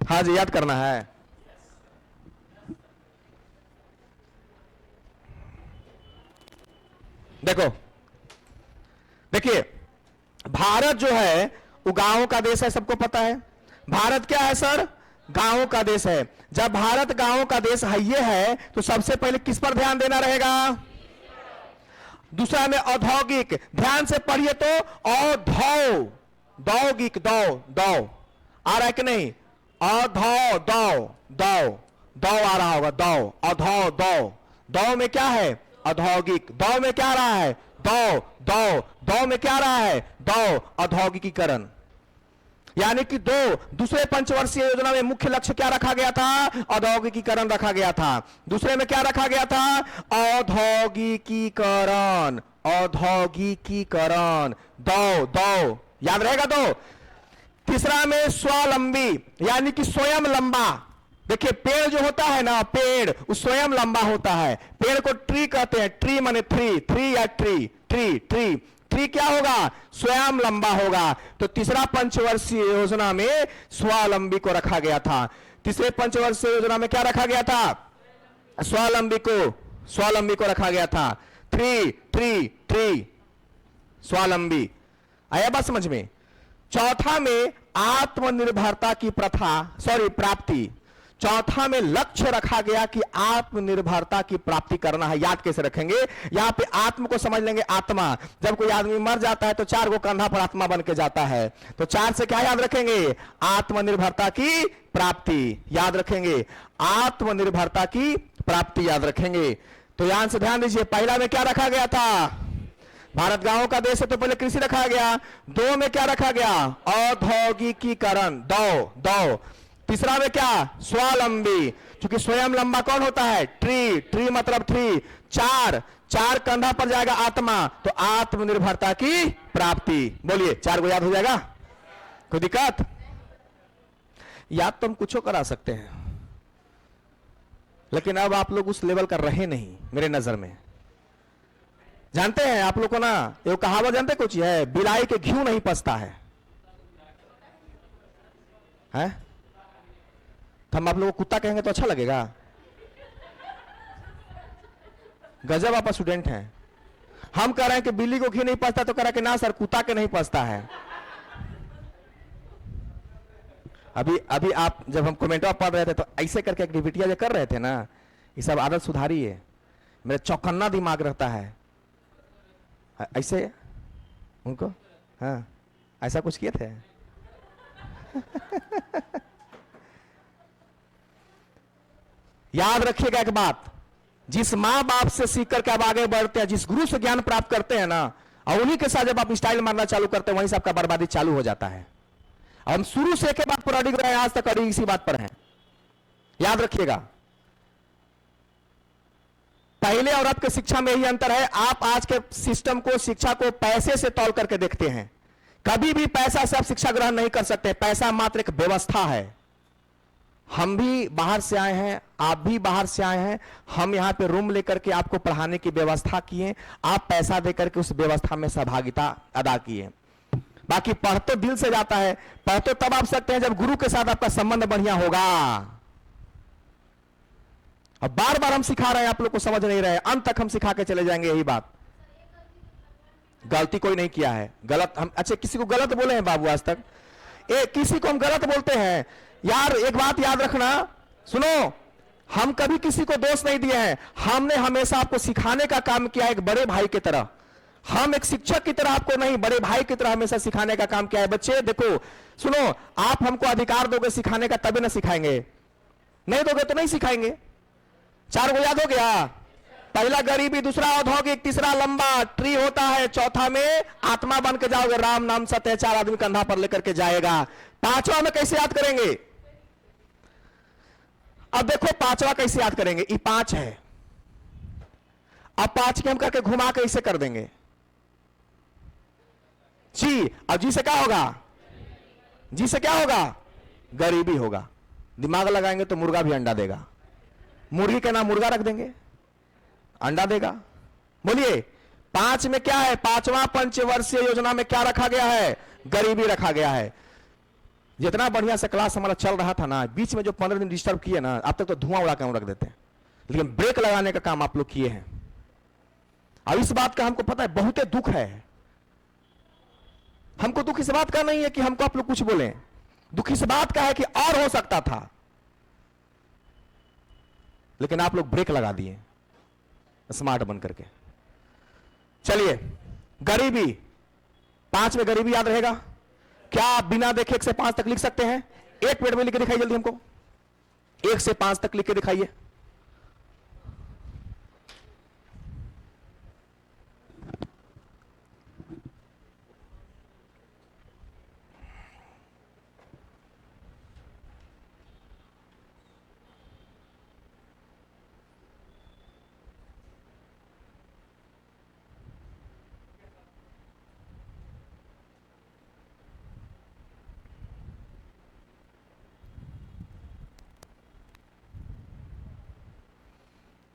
A: हाँ जी, याद करना है। देखो, देखिए भारत जो है वो गांवों का देश है, सबको पता है। भारत क्या है सर? गांवों का देश है। जब भारत गांवों का देश है ये है तो सबसे पहले किस पर ध्यान देना रहेगा? दूसरा में औद्योगिक, ध्यान से पढ़िए तो औद्योगिक, दौ दौ आ रहा है कि नहीं? औधौ दौ दौ दौ आ रहा होगा, दौ औधौ दौ, दौ में क्या है? औद्योगिक। दौ में क्या आ रहा है? दौ दौ दौ में क्या आ रहा है? दौ औद्योगिकीकरण। यानी कि दूसरे पंचवर्षीय योजना में मुख्य लक्ष्य क्या रखा गया था? औद्योगिकीकरण रखा गया था। दूसरे में क्या रखा गया था? औद्योगिकीकरण, औद्योगिकीकरण, दौ दौ याद रहेगा दो। तीसरा में स्वावलंबी, यानी कि स्वयं लंबा। देखिए पेड़ जो होता है ना, पेड़ वो स्वयं लंबा होता है। पेड़ को ट्री कहते हैं, ट्री माने थ्री, थ्री या ट्री, ट्री ट्री ट्री क्या होगा? स्वयं लंबा होगा। तो तीसरा पंचवर्षीय योजना में स्वावलंबी को रखा गया था। तीसरे पंचवर्षीय योजना में क्या रखा गया था? स्वावलंबी को रखा गया था। थ्री ट्री ट्री स्वावलंबी। आया बात समझ में? चौथा में आत्मनिर्भरता की प्राप्ति। चौथा में लक्ष्य रखा गया कि आत्मनिर्भरता की प्राप्ति करना है। याद कैसे रखेंगे? यहां पे आत्म को समझ लेंगे, आत्मा। जब कोई आदमी मर जाता है तो 4 को कंधा पर आत्मा बन के जाता है, तो 4 से क्या याद रखेंगे? आत्मनिर्भरता की प्राप्ति याद रखेंगे, आत्मनिर्भरता की प्राप्ति याद रखेंगे। तो यहां से ध्यान दीजिए, पहला में क्या रखा गया था? भारत गांवों का देश है तो पहले कृषि रखा गया। दो में क्या रखा गया? औद्योगिकीकरण। दो दो। तीसरा में क्या? स्वावलंबी, क्योंकि स्वयं लंबा कौन होता है? ट्री। ट्री मतलब ट्री। चार, चार कंधा पर जाएगा आत्मा, तो आत्मनिर्भरता की प्राप्ति। बोलिए, चार को याद हो जाएगा? कोई दिक्कत? याद तो हम कुछ करा सकते हैं, लेकिन अब आप लोग उस लेवल कर रहे नहीं मेरे नजर में। जानते हैं आप लोग को ना, ये कहावत जानते कुछ है, बिलाई के घी नहीं पचता है, हैं? तो हम आप लोगों को कुत्ता कहेंगे तो अच्छा लगेगा? गजब आप स्टूडेंट हैं। हम कह रहे हैं कि बिल्ली को घी नहीं पचता, तो कह रहा है कि ना सर, कुत्ता के नहीं पचता है। अभी अभी आप जब हम कमेंटवा पढ़ रहे थे तो ऐसे करके एक्टिविटियां जो कर रहे थे ना, ये सब आदत सुधारी है। मेरा चौकन्ना दिमाग रहता है ऐसे उनको। हाँ, ऐसा कुछ किए थे? याद रखिएगा एक बात, जिस माँ बाप से सीख करके आप आगे बढ़ते हैं, जिस गुरु से ज्ञान प्राप्त करते हैं ना, और उन्हीं के साथ जब आप स्टाइल मारना चालू करते हैं, वहीं से आपका बर्बादी चालू हो जाता है। हम शुरू से एक बात पर अड़िग रहे हैं, आज तक अड़िग इसी बात पर हैं। याद रखिएगा, पहले और अब के शिक्षा में यही अंतर है। आप आज के सिस्टम को, शिक्षा को पैसे से तौल करके देखते हैं। कभी भी पैसा से आप शिक्षा ग्रहण नहीं कर सकते। पैसा मात्र एक व्यवस्था है। हम भी बाहर से आए हैं, आप भी बाहर से आए हैं। हम यहां पे रूम लेकर के आपको पढ़ाने की व्यवस्था किए, आप पैसा देकर के उस व्यवस्था में सहभागिता अदा किए। बाकी पढ़ तो दिल से जाता है। पढ़ तो तब आप सकते हैं जब गुरु के साथ आपका संबंध बढ़िया होगा। अब बार बार हम सिखा रहे हैं, आप लोग को समझ नहीं रहे, अंत तक हम सिखा के चले जाएंगे यही बात। गलती कोई नहीं किया है। गलत हम अच्छा किसी को गलत बोले हैं बाबू आज तक? किसी को हम गलत बोलते हैं? यार एक बात याद रखना, सुनो, हम कभी किसी को दोष नहीं दिए हैं। हमने हमेशा आपको सिखाने का काम किया, एक बड़े भाई की तरह। हम एक शिक्षक की तरह आपको नहीं, बड़े भाई की तरह हमेशा सिखाने का काम किया है। बच्चे देखो, सुनो, आप हमको अधिकार दोगे सिखाने का, तभी ना सिखाएंगे। नहीं दोगे तो नहीं सिखाएंगे। चार को याद हो गया? पहला गरीबी, दूसरा औद्योगिक, तीसरा लंबा ट्री होता है, चौथा में आत्मा बन के जाओगे, राम नाम सत्य है, चार आदमी कंधा पर लेकर के जाएगा। पांचवा में कैसे याद करेंगे? अब देखो पांचवा कैसे याद करेंगे? ये पांच है, अब पांच के हम करके घुमा के इसे कर देंगे जी। अब जी से क्या होगा? जी से क्या होगा? गरीबी होगा। दिमाग लगाएंगे तो मुर्गा भी अंडा देगा। मुर्गी के नाम मुर्गा रख देंगे, अंडा देगा। बोलिए, पांच में क्या है? पांचवा पंचवर्षीय योजना में क्या रखा गया है? गरीबी रखा गया है। जितना बढ़िया से क्लास हमारा चल रहा था ना, बीच में जो 15 दिन डिस्टर्ब किए ना, अब तक तो धुआं उड़ा के हम रख देते हैं, लेकिन ब्रेक लगाने का काम आप लोग किए हैं। अब इस बात का हमको पता है, बहुत दुख है। हमको दुख इस बात का नहीं है कि हमको आप लोग कुछ बोले, दुख इस बात का है कि और हो सकता था, लेकिन आप लोग ब्रेक लगा दिए स्मार्ट बन करके। चलिए, गरीबी, पांच में गरीबी याद रहेगा? क्या आप बिना देखे 1 से 5 तक लिख सकते हैं? एक मिनट में लिख के दिखाइए जल्दी हमको, 1 से 5 तक लिख के दिखाइए।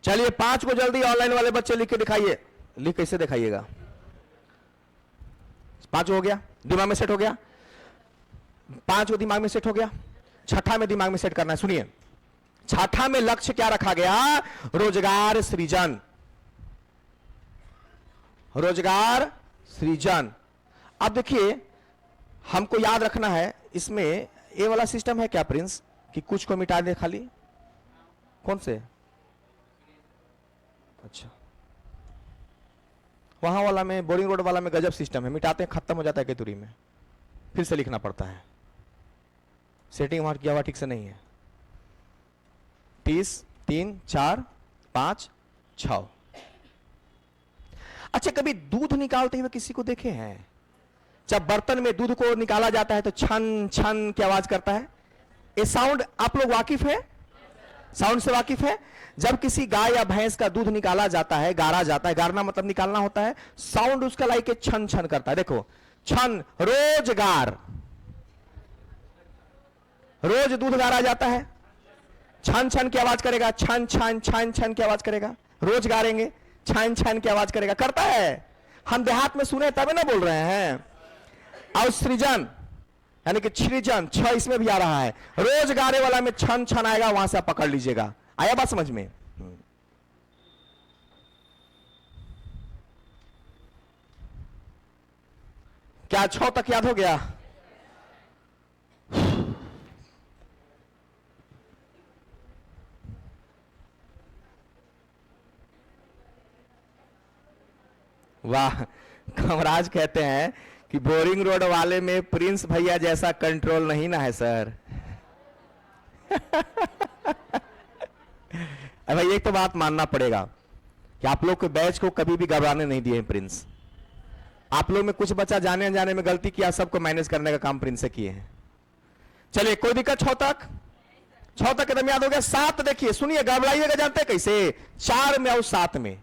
A: चलिए 5 को जल्दी ऑनलाइन वाले बच्चे लिख के दिखाइए। लिख कैसे दिखाइएगा? 5 हो गया, दिमाग में सेट हो गया। 5 को दिमाग में सेट हो गया। छठा में दिमाग में सेट करना है। सुनिए, छठा में लक्ष्य क्या रखा गया? रोजगार सृजन। रोजगार सृजन। अब देखिए, हमको याद रखना है, इसमें ये वाला सिस्टम है क्या प्रिंस, कि कुछ को मिटा दे खाली? कौन से? अच्छा, वहां वाला में, बोरिंग रोड वाला में गजब सिस्टम है, मिटाते हैं खत्म हो जाता है केतुरी में, फिर से लिखना पड़ता है। सेटिंग वहां किया हुआ ठीक से नहीं है। 30, 3, 4, 5, 6। अच्छा, कभी दूध निकालते हुए किसी को देखे हैं? जब बर्तन में दूध को निकाला जाता है तो छन छन की आवाज करता है। ये साउंड आप लोग वाकिफ है? साउंड से वाकिफ है? जब किसी गाय या भैंस का दूध निकाला जाता है, गारा जाता है, गारना मतलब निकालना होता है, साउंड उसका लाइक छन छन करता है। देखो, छन, रोजगार, रोज दूध गारा जाता है, छन छन की आवाज करेगा, छन छन छन छन की आवाज करेगा। रोज गारेंगे, छन छन की आवाज करेगा, करता है। हम देहात में सुने तभी ना बोल रहे हैं। और सृजन यानी कि सृजन, छ इसमें भी आ रहा है। रोज गारे वाला में छन छन आएगा, वहां से आप पकड़ लीजिएगा। आया बात समझ में? क्या 6 तक याद हो गया? वाह, कमराज कहते हैं कि बोरिंग रोड वाले में प्रिंस भैया जैसा कंट्रोल नहीं ना है सर। भाई एक तो बात मानना पड़ेगा कि आप लोग के बैच को कभी भी घबराने नहीं दिए प्रिंस। आप लोग में कुछ बच्चा जाने अनजाने में गलती किया, सबको मैनेज करने का काम प्रिंस से किए हैं। चलिए, कोई दिक्कत? 6 तक, 6 तक एकदम याद हो गया। 7 देखिए, सुनिए, घबराइएगा, जानते हैं कैसे? 4 में और 7 में।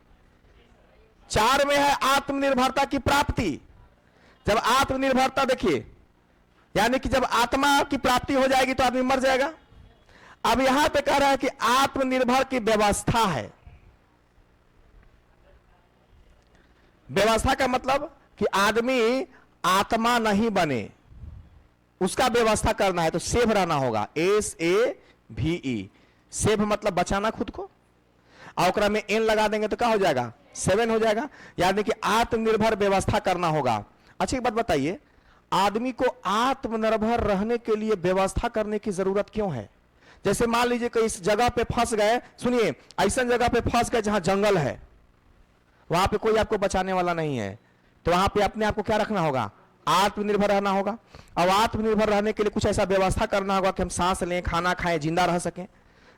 A: 4 में है आत्मनिर्भरता की प्राप्ति। जब आत्मनिर्भरता, देखिए, यानी कि जब आत्मा की प्राप्ति हो जाएगी तो आदमी मर जाएगा। अब यहां पे कह रहा है कि आत्मनिर्भर की व्यवस्था है। व्यवस्था का मतलब कि आदमी आत्मा नहीं बने, उसका व्यवस्था करना है तो सेव रहना होगा। SAVE, सेव मतलब बचाना खुद को। और में एन लगा देंगे तो क्या हो जाएगा? 7 हो जाएगा। यानी कि आत्मनिर्भर व्यवस्था करना होगा। अच्छी बात बताइए, आदमी को आत्मनिर्भर रहने के लिए व्यवस्था करने की जरूरत क्यों है? जैसे मान लीजिए कि इस जगह पे फंस गए, सुनिए, ऐसा जगह पे फंस गए जहां जंगल है, वहां पे कोई आपको बचाने वाला नहीं है, तो वहां पे अपने आप को क्या रखना होगा? आत्मनिर्भर रहना होगा। और आत्मनिर्भर रहने के लिए कुछ ऐसा व्यवस्था करना होगा कि हम सांस लें, खाना खाएं, जिंदा रह सकें।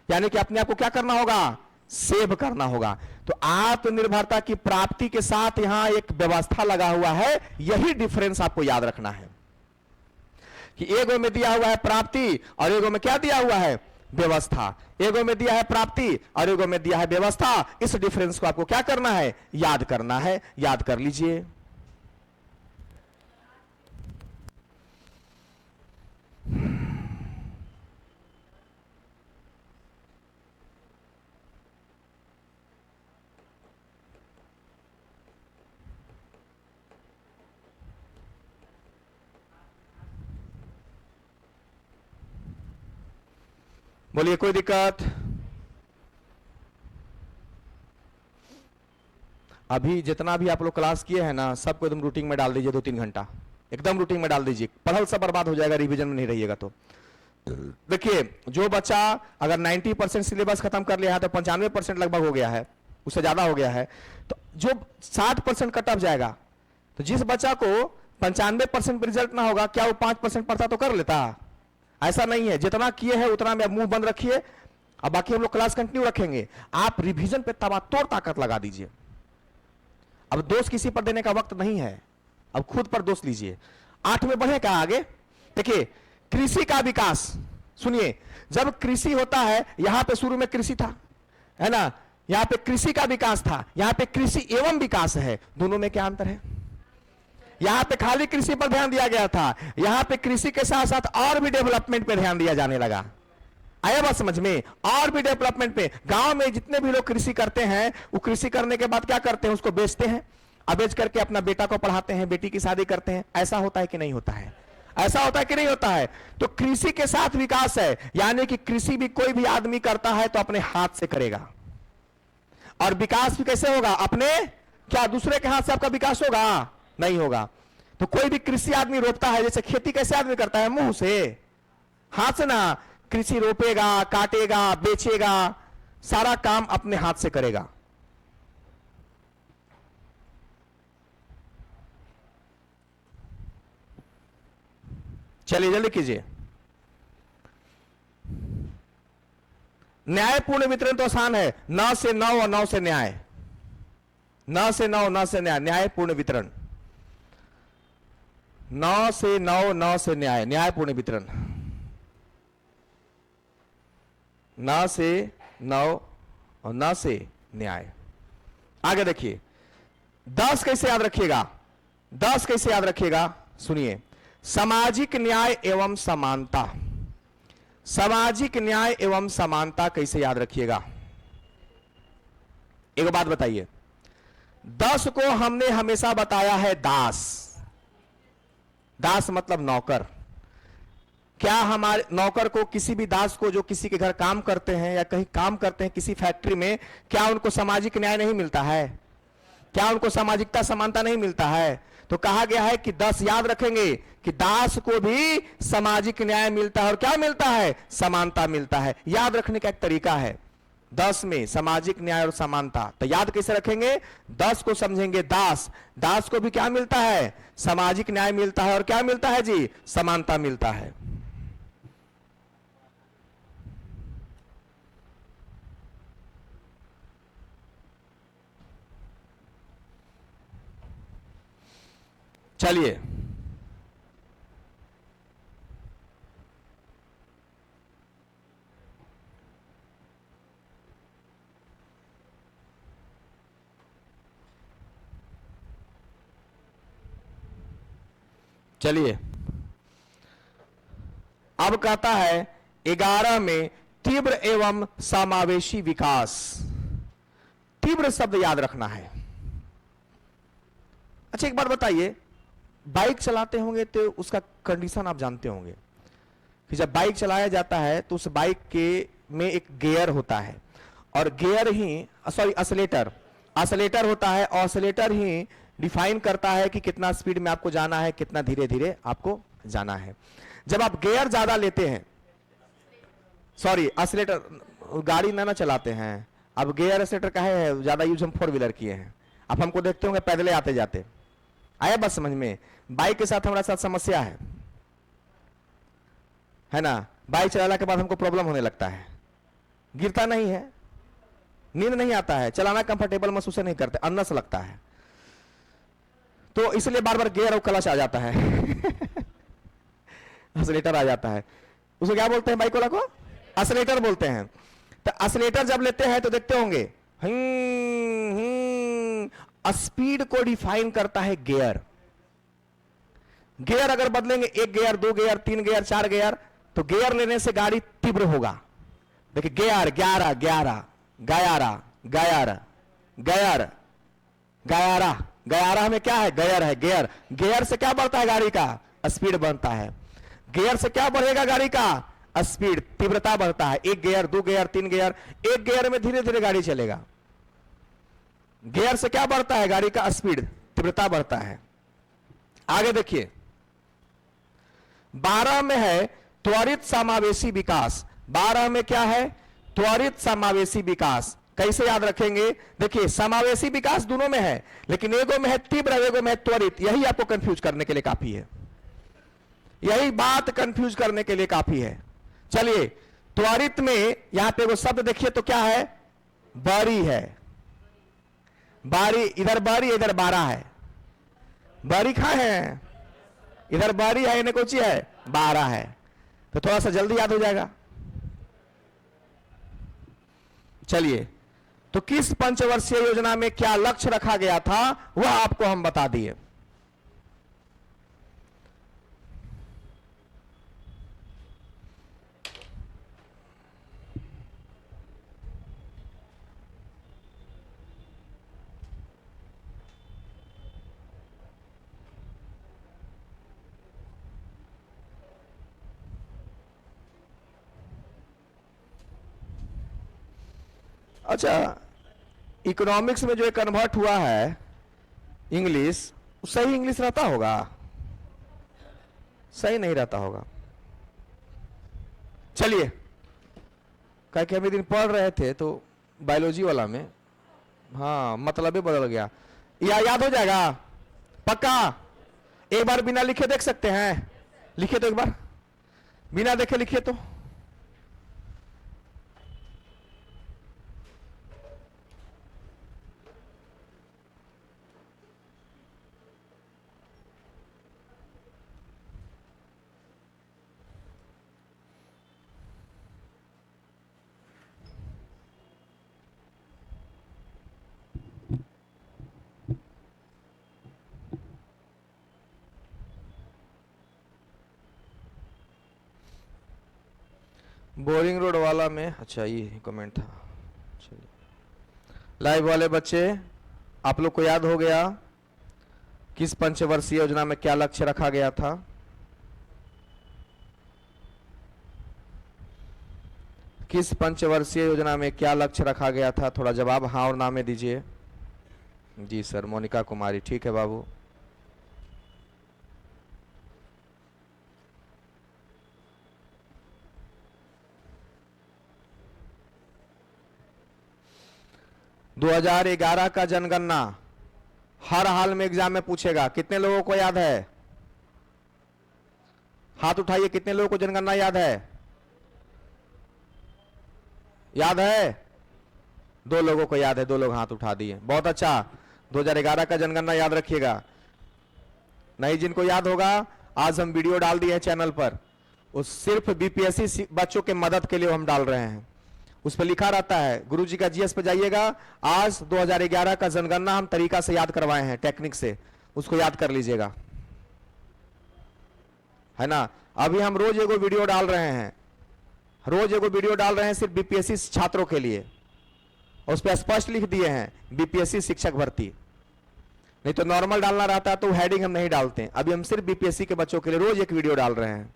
A: यानी कि अपने आप को क्या करना होगा? सेव करना होगा। तो आत्मनिर्भरता की प्राप्ति के साथ यहां एक व्यवस्था लगा हुआ है। यही डिफरेंस आपको याद रखना है कि एगो में दिया हुआ है प्राप्ति और एगो में क्या दिया हुआ है? व्यवस्था। एगो में दिया है प्राप्ति और एगो में दिया है व्यवस्था। इस डिफरेंस को आपको क्या करना है? याद करना है। याद कर लीजिए। बोलिए, कोई दिक्कत? अभी जितना भी आप लोग क्लास किए हैं ना, सबको एकदम रूटीन में डाल दीजिए। 2-3 घंटा एकदम रूटीन में डाल दीजिए। पढ़ल सब बर्बाद हो जाएगा, रिवीजन में नहीं रहिएगा तो। देखिए, जो बच्चा अगर 90% सिलेबस खत्म कर लिया है तो 95% लगभग हो गया है, उससे ज्यादा हो गया है, तो जो 60% कट ऑफ जाएगा, तो जिस बच्चा को 95% रिजल्ट ना होगा, क्या वो 5% पढ़ता तो कर लेता? ऐसा नहीं है। जितना किए हैं उतना में मुंह बंद रखिए, अब बाकी हम लोग क्लास कंटिन्यू रखेंगे। आप रिवीजन पे तबातोड़ ताकत लगा दीजिए। अब दोष किसी पर देने का वक्त नहीं है, अब खुद पर दोष लीजिए। 8 में बढ़े क्या आगे? देखिए, कृषि का विकास। सुनिए, जब कृषि होता है, यहां पे शुरू में कृषि था, है ना, यहां पे कृषि का विकास था, यहां पे कृषि एवं विकास है। दोनों में क्या अंतर है? यहां पे खाली कृषि पर ध्यान दिया गया था, यहां पे कृषि के साथ साथ और भी डेवलपमेंट पे ध्यान दिया जाने लगा। आया बात समझ में? और भी डेवलपमेंट पे। गांव में जितने भी लोग कृषि करते हैं, वो कृषि करने के बाद क्या करते हैं? उसको बेचते हैं, अब बेच करके अपना बेटा को पढ़ाते हैं, बेटी की शादी करते हैं। ऐसा होता है कि नहीं होता है? ऐसा होता है कि नहीं होता है? तो कृषि के साथ विकास है, यानी कि कृषि भी कोई भी आदमी करता है तो अपने हाथ से करेगा। और विकास भी कैसे होगा? अपने, क्या दूसरे के हाथ से आपका विकास होगा? नहीं होगा। तो कोई भी कृषि आदमी रोपता है, जैसे खेती कैसे आदमी करता है? मुंह से, हाथ से ना। कृषि रोपेगा, काटेगा, बेचेगा, सारा काम अपने हाथ से करेगा। चलिए जल्दी कीजिए। न्यायपूर्ण वितरण तो आसान है, 9 से 9 और 9 से न्याय। न से नौ, न से न्याय, न्याय पूर्ण वितरण, नौ से नौ, नौ से न्याय, न्याय पूर्ण वितरण, न से नौ और न से न्याय। आगे देखिए 10 कैसे याद रखिएगा, 10 कैसे याद रखिएगा, सुनिए, सामाजिक न्याय एवं समानता, सामाजिक न्याय एवं समानता कैसे याद रखिएगा। एक बात बताइए, 10 को हमने हमेशा बताया है दास, दास मतलब नौकर। क्या हमारे नौकर को, किसी भी दास को जो किसी के घर काम करते हैं या कहीं काम करते हैं किसी फैक्ट्री में, क्या उनको सामाजिक न्याय नहीं मिलता है? क्या उनको सामाजिकता समानता नहीं मिलता है? तो कहा गया है कि 10 याद रखेंगे कि दास को भी सामाजिक न्याय मिलता है और क्या मिलता है? समानता मिलता है। याद रखने का एक तरीका है 10 में सामाजिक न्याय और समानता। तो याद कैसे रखेंगे? 10 को समझेंगे दास, दास को भी क्या मिलता है? सामाजिक न्याय मिलता है और क्या मिलता है जी? समानता मिलता है। चलिए चलिए अब कहता है 11 में तीव्र एवं समावेशी विकास। तीव्र शब्द याद रखना है। अच्छा एक बात बताइए, बाइक चलाते होंगे तो उसका कंडीशन आप जानते होंगे कि जब बाइक चलाया जाता है तो उस बाइक के में एक गियर होता है और गियर ही, सॉरी असलेटर, असलेटर होता है। ऑसिलेटर ही डिफाइन करता है कि कितना स्पीड में आपको जाना है, कितना धीरे धीरे आपको जाना है। जब आप गियर ज्यादा लेते हैं, सॉरी असलेटर, गाड़ी ना चलाते हैं, अब गियर असलेटर का है ज्यादा यूज हम 4 व्हीलर किए हैं। अब हमको देखते होंगे पैदले आते जाते, आया बस समझ में? बाइक के साथ हमारा साथ समस्या है ना? बाइक चलाने के बाद हमको प्रॉब्लम होने लगता है, गिरता नहीं है, नींद नहीं आता है, चलाना कंफर्टेबल महसूस नहीं करते, अन्नस लगता है, तो इसलिए बार बार गियर और क्लच आ जाता है असलेटर आ जाता है। उसको क्या बोलते हैं बाइक वाला को? असलेटर बोलते हैं। तो असलेटर जब लेते हैं तो देखते होंगे स्पीड को डिफाइन करता है गियर। गियर अगर बदलेंगे, 1 गियर, 2 गियर, 3 गियर, 4 गियर, तो गियर लेने से गाड़ी तीव्र होगा। देखिए गियर 11, 11, 11, 11, 11, 11, 11 में क्या है? गियर है। गियर, गियर से क्या बढ़ता है? गाड़ी का स्पीड बढ़ता है। गियर से क्या बढ़ेगा? गाड़ी का स्पीड, तीव्रता बढ़ता है। 1 गियर, 2 गियर, 3 गियर, 1 गियर में धीरे धीरे गाड़ी चलेगा। गियर से क्या बढ़ता है? गाड़ी का स्पीड, तीव्रता बढ़ता है। आगे देखिए 12 में है त्वरित समावेशी विकास। 12 में क्या है? त्वरित समावेशी विकास। कैसे याद रखेंगे? देखिए समावेशी विकास दोनों में है, लेकिन एगो में है तीव्र, एगो में है त्वरित। यही आपको कंफ्यूज करने के लिए काफी है, यही बात कंफ्यूज करने के लिए काफी है। चलिए त्वरित में यहां पे वो शब्द देखिए तो क्या है? बारी है। बारी, इधर बारी, इधर 12 है। बारी कहां है? इधर बारी है, इन्हें कोची है? 12 है। तो थोड़ा सा जल्दी याद हो जाएगा। चलिए तो किस पंचवर्षीय योजना में क्या लक्ष्य रखा गया था वह आपको हम बता दिए। अच्छा इकोनॉमिक्स में जो कन्वर्ट हुआ है इंग्लिश, सही इंग्लिश रहता होगा? सही नहीं रहता होगा। चलिए क्या कि हम एक दिन पढ़ रहे थे तो बायोलॉजी वाला में, हाँ मतलब ही बदल गया। या याद हो जाएगा पक्का? एक बार बिना लिखे देख सकते हैं? लिखे तो एक बार, बिना देखे लिखिए तो। बोरिंग रोड वाला में, अच्छा ये कमेंट था। चलिए, लाइव वाले बच्चे, आप लोग को याद हो गया किस पंचवर्षीय योजना में क्या लक्ष्य रखा गया था? किस पंचवर्षीय योजना में क्या लक्ष्य रखा गया था? थोड़ा जवाब हाँ और ना में दीजिए। जी सर, मोनिका कुमारी, ठीक है बाबू। दो 2011 का जनगणना हर हाल में एग्जाम में पूछेगा। कितने लोगों को याद है? हाथ उठाइए, कितने लोगों को जनगणना याद है? याद है? 2 लोगों को याद है, 2 लोग हाथ उठा दिए, बहुत अच्छा। 2011 का जनगणना याद रखिएगा। नहीं जिनको याद होगा, आज हम वीडियो डाल दिए हैं चैनल पर, उस सिर्फ बीपीएससी बच्चों के मदद के लिए हम डाल रहे हैं। उस पर लिखा रहता है, गुरुजी का जीएस पे जाइएगा, आज 2011 का जनगणना हम तरीका से याद करवाए हैं, टेक्निक से, उसको याद कर लीजिएगा, है ना। अभी हम रोज एगो वीडियो डाल रहे हैं, रोज एगो वीडियो डाल रहे हैं सिर्फ बीपीएससी छात्रों के लिए, और उस पर स्पष्ट लिख दिए हैं बीपीएससी शिक्षक भर्ती। नहीं तो नॉर्मल डालना रहता है तो हेडिंग हम नहीं डालते। अभी हम सिर्फ बीपीएससी के बच्चों के लिए रोज एक वीडियो डाल रहे हैं।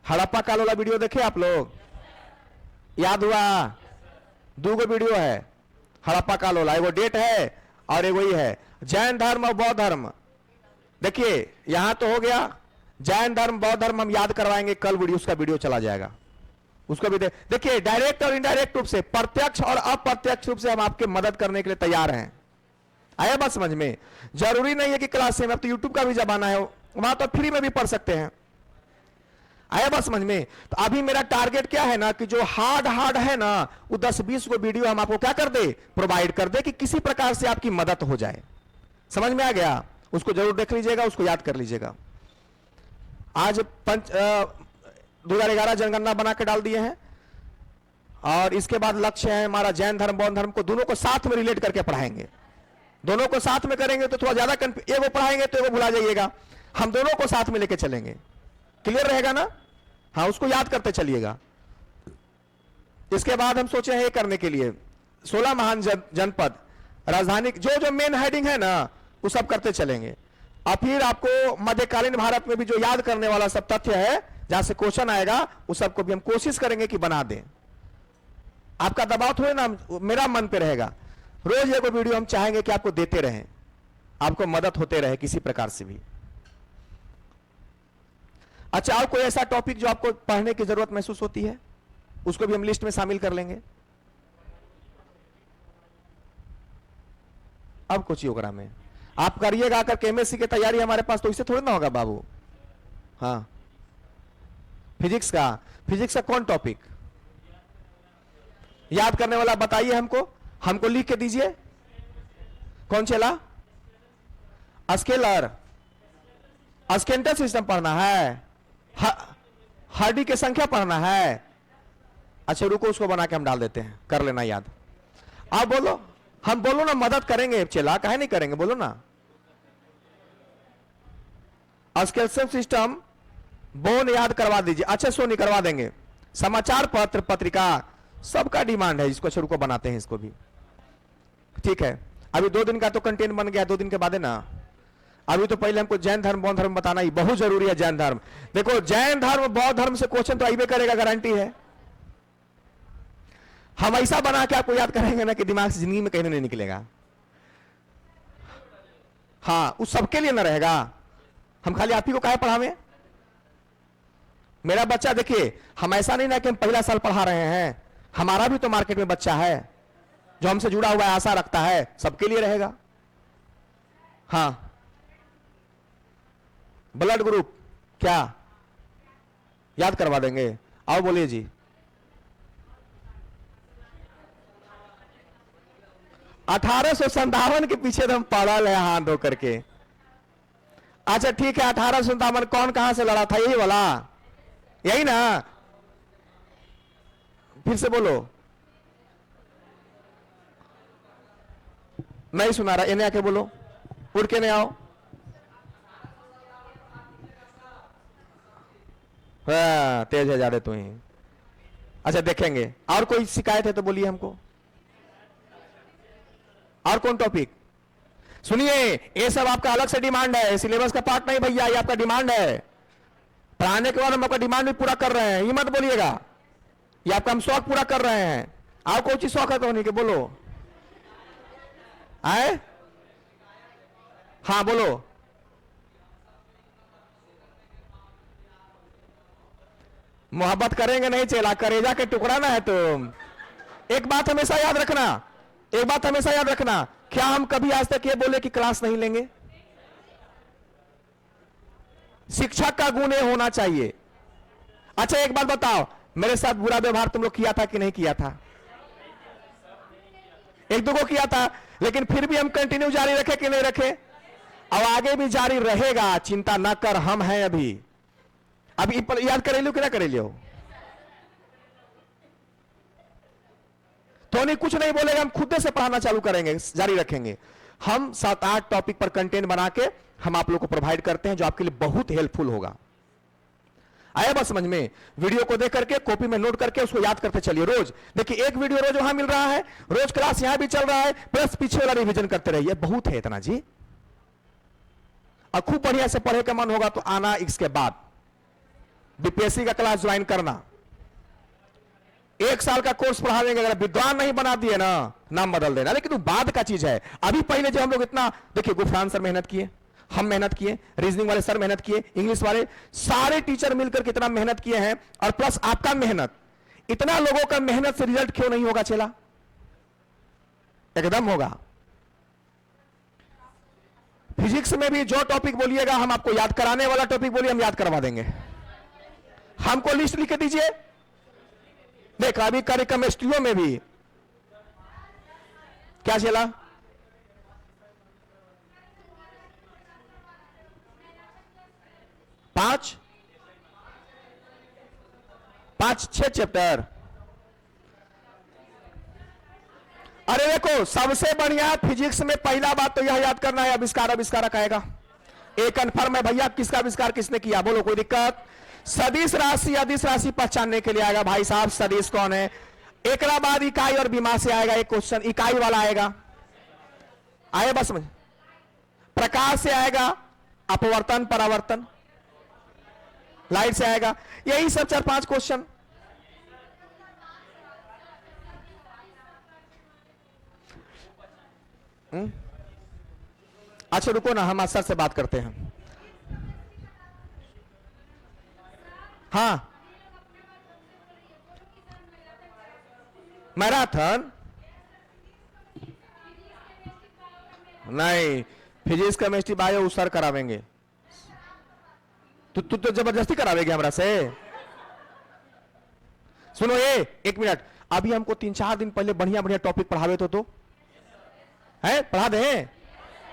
A: हड़प्पा काल वाला वीडियो देखे आप लोग? याद हुआ? 2 वीडियो है हड़प्पा काल वाला, एगो डेट है और एगो ये है जैन धर्म और बौद्ध धर्म। देखिए यहां तो हो गया जैन धर्म बौद्ध धर्म, हम याद करवाएंगे कल वीडियो, उसका वीडियो चला जाएगा, उसको भी देखिए। डायरेक्ट और इनडायरेक्ट रूप से, प्रत्यक्ष और अप्रत्यक्ष रूप से हम आपके मदद करने के लिए तैयार हैं। आया बात समझ में? जरूरी नहीं है कि क्लास में, अब तो यूट्यूब का भी जमाना है, वहां तो फ्री में भी पढ़ सकते हैं। आया बात समझ में? तो अभी मेरा टारगेट क्या है ना, कि जो हार्ड है ना, वो 10-20 को वीडियो हम आपको क्या कर दे, प्रोवाइड कर दे, कि किसी प्रकार से आपकी मदद हो जाए। समझ में आ गया? उसको जरूर देख लीजिएगा, उसको याद कर लीजिएगा। आज 2011 जनगणना बना के डाल दिए हैं, और इसके बाद लक्ष्य है हमारा जैन धर्म बौद्ध धर्म को दोनों को साथ में रिलेट करके पढ़ाएंगे। दोनों को साथ में करेंगे तो थोड़ा ज्यादा एगो पढ़ाएंगे तो एगो भुला जाइएगा, हम दोनों को साथ में लेके चलेंगे। क्लियर रहेगा ना? हाँ, उसको याद करते चलिएगा। इसके बाद हम सोचे हैं ये करने के लिए 16 महान जनपद, राजधानी, जो जो मेन हेडिंग है ना वो सब करते चलेंगे। और फिर आपको मध्यकालीन भारत में भी जो याद करने वाला सब तथ्य है, जहां से क्वेश्चन आएगा, उस सबको भी हम कोशिश करेंगे कि बना दें। आपका दबाव थोड़े ना, मेरा मन पे रहेगा। रोज एक वीडियो हम चाहेंगे कि आपको देते रहें, आपको मदद होते रहे किसी प्रकार से भी। अच्छा, और कोई ऐसा टॉपिक जो आपको पढ़ने की जरूरत महसूस होती है, उसको भी हम लिस्ट में शामिल कर लेंगे। अब कुछ योगरा में आप करिएगा आकर केमिस्ट्री की तैयारी हमारे पास, तो इससे थोड़ी ना होगा बाबू। हाँ, फिजिक्स का कौन टॉपिक याद करने वाला बताइए हमको लिख के दीजिए। कौन चला? स्केलर, स्केंटर सिस्टम पढ़ना है, हार्डी की संख्या पढ़ना है। अच्छा रुको, उसको बना के हम डाल देते हैं, कर लेना याद। आप बोलो, हम बोलो ना, मदद करेंगे चला, काहे नहीं करेंगे, बोलो ना। स्केलर सिस्टम बोन याद करवा दीजिए। अच्छा सोनी करवा देंगे। समाचार पत्र पत्रिका सबका डिमांड है, इसको शुरू को बनाते हैं, इसको भी ठीक है। अभी 2 दिन का तो कंटेंट बन गया, 2 दिन के बाद है ना। अभी तो पहले हमको जैन धर्म बौद्ध धर्म बताना ही बहुत जरूरी है। जैन धर्म देखो, जैन धर्म बौद्ध धर्म से क्वेश्चन तो आइबे करेगा, गारंटी है। हम ऐसा बना के आपको याद करेंगे ना कि दिमाग से जिंदगी में कहीं नहीं निकलेगा। हाँ, उस सबके लिए ना रहेगा, हम खाली आप ही को काहे पढ़ावे। मेरा बच्चा देखिए, हम ऐसा नहीं ना कि हम पहला साल पढ़ा रहे हैं, हमारा भी तो मार्केट में बच्चा है जो हमसे जुड़ा हुआ है, आशा रखता है, सबके लिए रहेगा। हाँ, ब्लड ग्रुप क्या याद करवा देंगे? आओ बोलिए जी। 1857 के पीछे तो हम पड़ल है हाथ धो करके। अच्छा ठीक है, 1857 कौन कहां से लड़ा था? यही वाला, यही ना? फिर से बोलो, नहीं सुना रहा, इन्हें आके बोलो, उड़ के नहीं आओ। हाँ, तेज है ज्यादा तू ही। अच्छा देखेंगे। और कोई शिकायत है तो बोलिए हमको। और कौन टॉपिक? सुनिए, ये सब आपका अलग से डिमांड है, सिलेबस का पार्ट नहीं भैया, ये आपका डिमांड है। पढ़ाने के बाद हम आपका डिमांड भी पूरा कर रहे हैं, ये मत बोलिएगा। ये आपका हम शौक पूरा कर रहे हैं। और कोई चीज शौक है तो नहीं के बोलो। आए? हाँ बोलो। मोहब्बत करेंगे नहीं चला, करेजा के टुकड़ा ना है तुम। एक बात हमेशा याद रखना, एक बात हमेशा याद रखना, क्या हम कभी आज तक ये बोले कि क्लास नहीं लेंगे? शिक्षक का गुण ये होना चाहिए। अच्छा एक बात बताओ, मेरे साथ बुरा व्यवहार तुम लोग किया था कि नहीं किया था? एक दो को किया था, लेकिन फिर भी हम कंटिन्यू जारी रखे कि नहीं रखे? और आगे भी जारी रहेगा, चिंता ना कर, हम हैं अभी। अभी याद करे लो कि ना करे लो? तो नहीं, कुछ नहीं बोलेगा, हम खुद से पढ़ाना चालू करेंगे, जारी रखेंगे। हम 7-8 टॉपिक पर कंटेंट बना के हम आप लोग को प्रोवाइड करते हैं, जो आपके लिए बहुत हेल्पफुल होगा। आया बात समझ में? वीडियो को देख करके कॉपी में नोट करके उसको याद करते चलिए। रोज देखिए, एक वीडियो रोज वहां मिल रहा है, रोज क्लास यहां भी चल रहा है, प्लस पीछे वाला रिवीजन करते रहिए। बहुत है इतना जी। और खूब बढ़िया से पढ़े का मन होगा तो आना, इसके बाद बीपीएससी का क्लास ज्वाइन करना। 1 साल का कोर्स पढ़ा देंगे, अगर विद्वान नहीं बना दिए ना, नाम बदल देना। लेकिन तो बाद का चीज है। अभी पहले जो हम लोग इतना, देखिए गुफरान सर मेहनत किए, हम मेहनत किए, रीजनिंग वाले सर मेहनत किए, इंग्लिश वाले सारे टीचर मिलकर कितना मेहनत किए हैं, और प्लस आपका मेहनत। इतना लोगों का मेहनत से रिजल्ट क्यों नहीं होगा चेला? एकदम होगा। फिजिक्स में भी जो टॉपिक बोलिएगा, हम आपको याद कराने वाला टॉपिक बोलिए, हम याद करवा देंगे। हमको लिस्ट लिख के दीजिए। देख अभी करे केमिस्ट्रियों में भी क्या चला? पांच 6 चैप्टर। अरे देखो, सबसे बढ़िया फिजिक्स में पहला बात तो यह याद करना है, आविष्कार आविष्कारक आएगा। एक कन्फर्म है भैया, किसका आविष्कार किसने किया? बोलो, कोई दिक्कत? सदिश राशि अदिश राशि पहचानने के लिए आएगा भाई साहब, सदिश कौन है। एक बाद इकाई और विमा से आएगा एक क्वेश्चन, इकाई वाला आएगा। आए बस में। प्रकाश से आएगा अपवर्तन परावर्तन, लाइट से आएगा। यही सब 4-5 क्वेश्चन। अच्छा रुको ना, हम सर से बात करते हैं। हाँ, मैराथन नहीं, फिजिक्स केमिस्ट्री बायो सर करावेंगे। तू तो जबरदस्ती करावेगी हमरा से। सुनो ये, 1 मिनट, अभी हमको 3-4 दिन पहले बढ़िया बढ़िया टॉपिक पढ़ावे तो है, पढ़ा दे।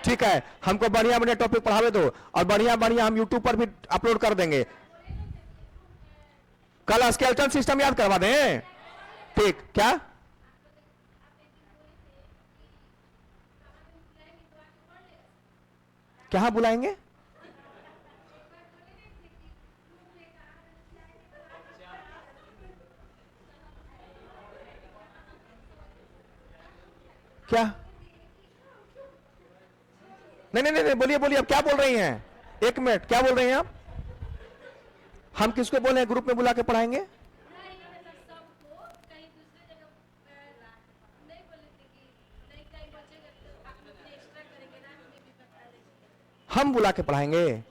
A: ठीक है, हमको बढ़िया बढ़िया टॉपिक पढ़ावे दो, और बढ़िया बढ़िया हम यूट्यूब पर भी अपलोड कर देंगे। कल स्केलेटन सिस्टम याद करवा दें। ठीक, क्या? क्या बुलाएंगे? क्या? नहीं नहीं नहीं, बोलिए बोलिए, अब क्या बोल रही हैं? 1 मिनट, क्या बोल रही हैं आप? हम किसको बोले हैं ग्रुप में बुला के पढ़ाएंगे? हम बुला के पढ़ाएंगे?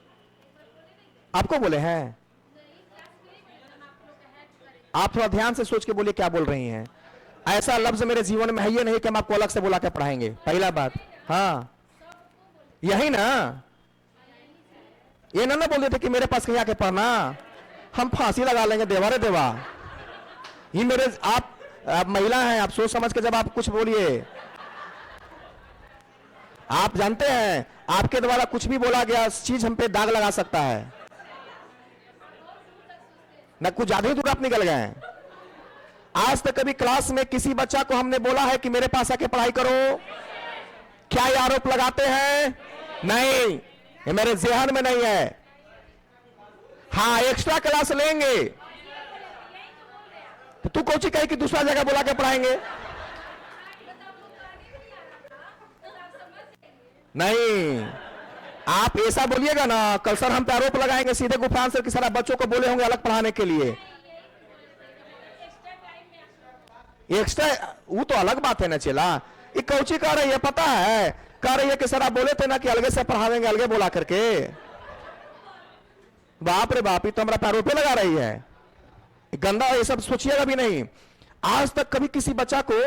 A: आपको बोले हैं? आप थोड़ा ध्यान से सोच के बोलिए क्या बोल रही हैं। ऐसा लफ्ज मेरे जीवन में है ही नहीं कि हम आपको अलग से बुला के पढ़ाएंगे, पहला बात। हाँ यही ना, ये ना बोल देते कि मेरे पास कहीं आके पढ़ना, हम फांसी लगा लेंगे देवा रे देवा। ये मेरे आप महिला हैं, आप सोच समझ के जब आप कुछ बोलिए। आप जानते हैं आपके द्वारा कुछ भी बोला गया चीज हम पे दाग लगा सकता है ना, कुछ ज्यादा ही दूर आप निकल गए हैं। आज तक कभी क्लास में किसी बच्चा को हमने बोला है कि मेरे पास आके पढ़ाई करो? क्या ये आरोप लगाते हैं? नहीं, ये मेरे ज़हन में नहीं है। हाँ एक्स्ट्रा क्लास लेंगे, तो तू कोची कहे कि दूसरा जगह बुला के पढ़ाएंगे? नहीं, आप ऐसा बोलिएगा ना, कल सर हम पे आरोप लगाएंगे सीधे गुफरान सर कि सर आप बच्चों को बोले होंगे अलग पढ़ाने के लिए। एक्स्ट्रा वो तो अलग बात है ना चेला। ये कोची कह रही है पता है, कह रही है कि सर आप बोले थे ना कि अलगे से पढ़ा देंगे, अलगे बोला करके। बाप रे बाप, ये तो हमारा आरोप लगा रही है। गंदा ये सब सोचिएगा भी नहीं। आज तक कभी किसी बच्चा को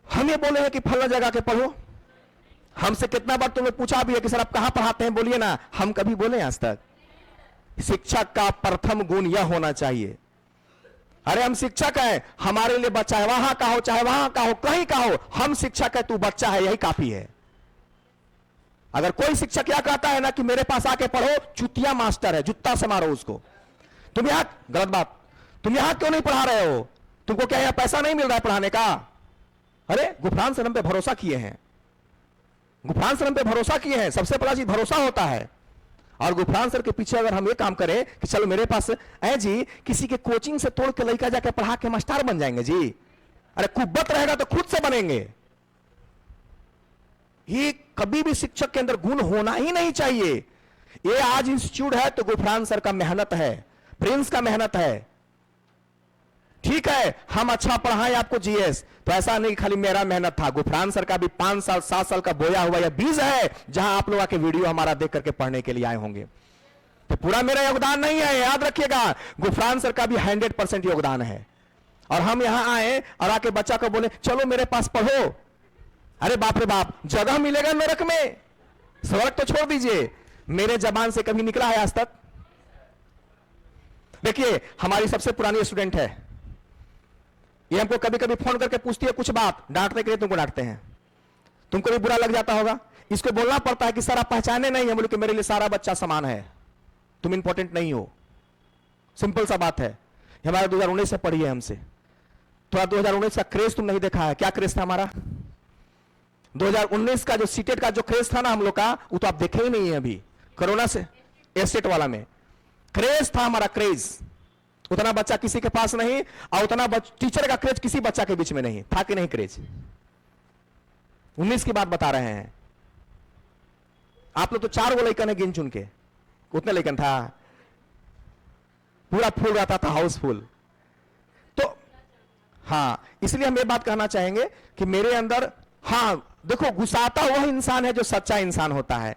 A: हम ये बोले हैं कि फला जगह के पढ़ो? हमसे कितना बार तुम्हें पूछा भी है कि सर आप कहां पढ़ाते हैं, बोलिए ना। हम कभी बोले आज तक? शिक्षक का प्रथम गुण यह होना चाहिए, अरे हम शिक्षक हैं, हमारे लिए बच्चा है, वहां का हो चाहे वहां का हो, कहीं का हो, हम शिक्षक है, तू बच्चा है, यही काफी है। अगर कोई शिक्षक यह कहता है ना कि मेरे पास आके पढ़ो, चुतिया मास्टर है, जूता से मारो उसको। तुम यहां, गलत बात, तुम यहां क्यों नहीं पढ़ा रहे हो? तुमको क्या यहां पैसा नहीं मिल रहा है पढ़ाने का? अरे गुफरान सर हम पे भरोसा किए हैं, गुफरान सर हम पे भरोसा किए हैं। सबसे बड़ा चीज भरोसा होता है। और गुफरान सर के पीछे अगर हम ये काम करें कि चलो मेरे पास है जी, किसी के कोचिंग से तोड़ के लड़का जाके पढ़ा के मास्टर बन जाएंगे जी। अरे कुब्बत रहेगा तो खुद से बनेंगे। ये कभी भी शिक्षक के अंदर गुण होना ही नहीं चाहिए। ये आज इंस्टीट्यूट है तो गुफरान सर का मेहनत है, प्रिंस का मेहनत है। ठीक है हम अच्छा पढ़ाएं आपको जीएस, तो ऐसा नहीं खाली मेरा मेहनत था, गुफरान सर का भी 5 साल 7 साल का बोया हुआ या बीज है, जहां आप लोग आके वीडियो हमारा देख करके पढ़ने के लिए आए होंगे। तो पूरा मेरा योगदान नहीं है, याद रखिएगा। गुफरान सर का भी 100% योगदान है। और हम यहां आए और आके बच्चा को बोले चलो मेरे पास पढ़ो, अरे बाप रे बाप, जगह मिलेगा नरक में, स्वर्ग तो छोड़ दीजिए। मेरे जबान से कभी निकला है आज तक? देखिए हमारी सबसे पुरानी स्टूडेंट है, ये हमको कभी कभी फोन करके पूछती है कुछ बात, डांटने के लिए तुमको डांटते हैं, तुमको भी बुरा लग जाता होगा। इसको बोलना पड़ता है कि सर आप पहचाने नहीं है, बोले कि मेरे लिए सारा बच्चा समान है, तुम इंपॉर्टेंट नहीं हो। सिंपल सा बात है। हमारा 2019 से पढ़ी है हमसे, थोड़ा 2019 का क्रेज तुम नहीं देखा है। क्या क्रेज था हमारा 2019 का? जो सीटेट का जो क्रेज था ना हम लोग का, वो तो आप देखे ही नहीं है अभी। कोरोना से एस्टेट वाला में क्रेज था हमारा, क्रेज। उतना बच्चा किसी के पास नहीं, और उतना टीचर का क्रेज किसी बच्चा के बीच में नहीं था कि नहीं क्रेज। 19 की बात बता रहे हैं। आप लोग तो 4 गो लड़कन है गिन चुन के, उतने लड़कन था, पूरा फूल रहता था, हाउसफुल। तो हाँ, इसलिए हम ये बात कहना चाहेंगे कि मेरे अंदर, हाँ देखो, गुस्साता वह इंसान है जो सच्चा इंसान होता है।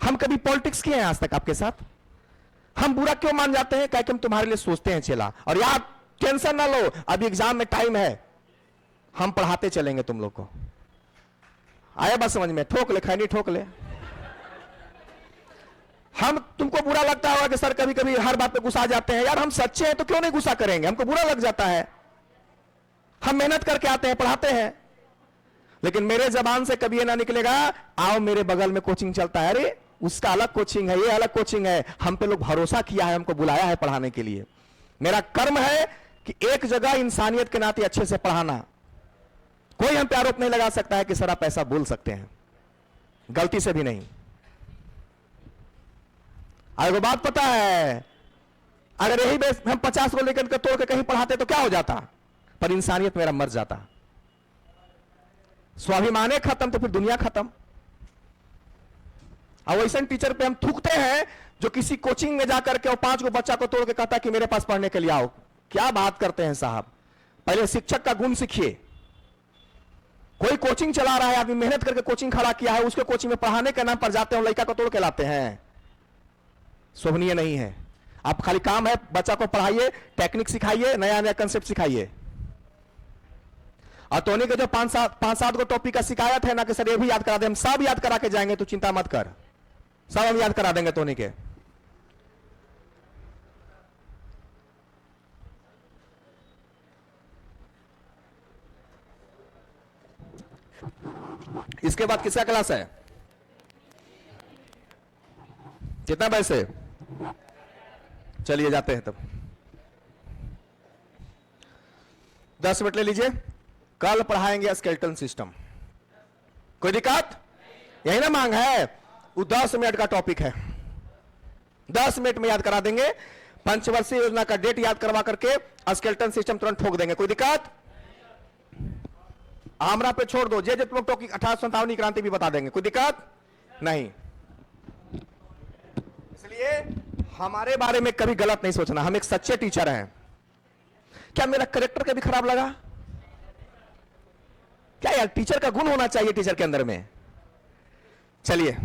A: हम कभी पॉलिटिक्स किए हैं आज तक आपके साथ? हम बुरा क्यों मान जाते हैं? क्या कि हम तुम्हारे लिए सोचते हैं चेला। और यार टेंशन ना लो, अभी एग्जाम में टाइम है, हम पढ़ाते चलेंगे तुम लोग को। आया बात समझ में? ठोक ले खैनी, ठोक ले। हम, तुमको बुरा लगता होगा कि सर कभी कभी हर बात पे गुस्सा जाते हैं। यार हम सच्चे हैं तो क्यों नहीं गुस्सा करेंगे? हमको बुरा लग जाता है, हम मेहनत करके आते हैं, पढ़ाते हैं। लेकिन मेरे जबान से कभी ये ना निकलेगा आओ मेरे बगल में कोचिंग चलता है, अरे उसका अलग कोचिंग है, ये अलग कोचिंग है। हम पे लोग भरोसा किया है, हमको बुलाया है पढ़ाने के लिए। मेरा कर्म है कि एक जगह इंसानियत के नाते अच्छे से पढ़ाना। कोई हम पे आरोप नहीं लगा सकता है कि सर आप ऐसा बोल सकते हैं, गलती से भी नहीं। आपको बात पता है, अगर यही बेस हम 50 को लेकर तोड़ के कहीं पढ़ाते तो क्या हो जाता? पर इंसानियत मेरा मर जाता, स्वाभिमान खत्म, तो फिर दुनिया खत्म। और वैसे टीचर पे हम थूकते हैं जो किसी कोचिंग में जाकर के और 5 को बच्चा को तोड़ के कहता है कि मेरे पास पढ़ने के लिए आओ। क्या बात करते हैं साहब? पहले शिक्षक का गुण सीखिए। कोई कोचिंग चला रहा है, आदमी मेहनत करके कोचिंग खड़ा किया है, उसके कोचिंग में पढ़ाने के नाम पर जाते हैं, लड़का को तोड़ के लाते हैं। शोभनीय नहीं है। आप खाली काम है बच्चा को पढ़ाइए, टेक्निक सिखाइए, नया नया कंसेप्ट सिखाइए। और टोनी के जो 5-7 को टॉपिक का शिकायत है ना कि सर ये भी याद करा दे, हम सब याद करा के जाएंगे, तो चिंता मत कर, सब हम याद करा देंगे टोनी के। इसके बाद किसका क्लास है? कितना पैसे? चलिए जाते हैं तब। 10 मिनट ले लीजिए, कल पढ़ाएंगे स्केलेटन सिस्टम। कोई दिक्कत? यही ना मांग है? वो 10 मिनट का टॉपिक है, 10 मिनट में याद करा देंगे। पंचवर्षीय योजना का डेट याद करवा करके स्केलेटन सिस्टम तुरंत ठोक देंगे। कोई दिक्कत? आमरा पे छोड़ दो, जे लोग टोकी 1857 क्रांति भी बता देंगे। कोई दिक्कत नहीं। इसलिए हमारे बारे में कभी गलत नहीं सोचना। हम एक सच्चे टीचर हैं। क्या मेरा करेक्टर कभी खराब लगा? क्या यार, टीचर का गुण होना चाहिए टीचर के अंदर में। चलिए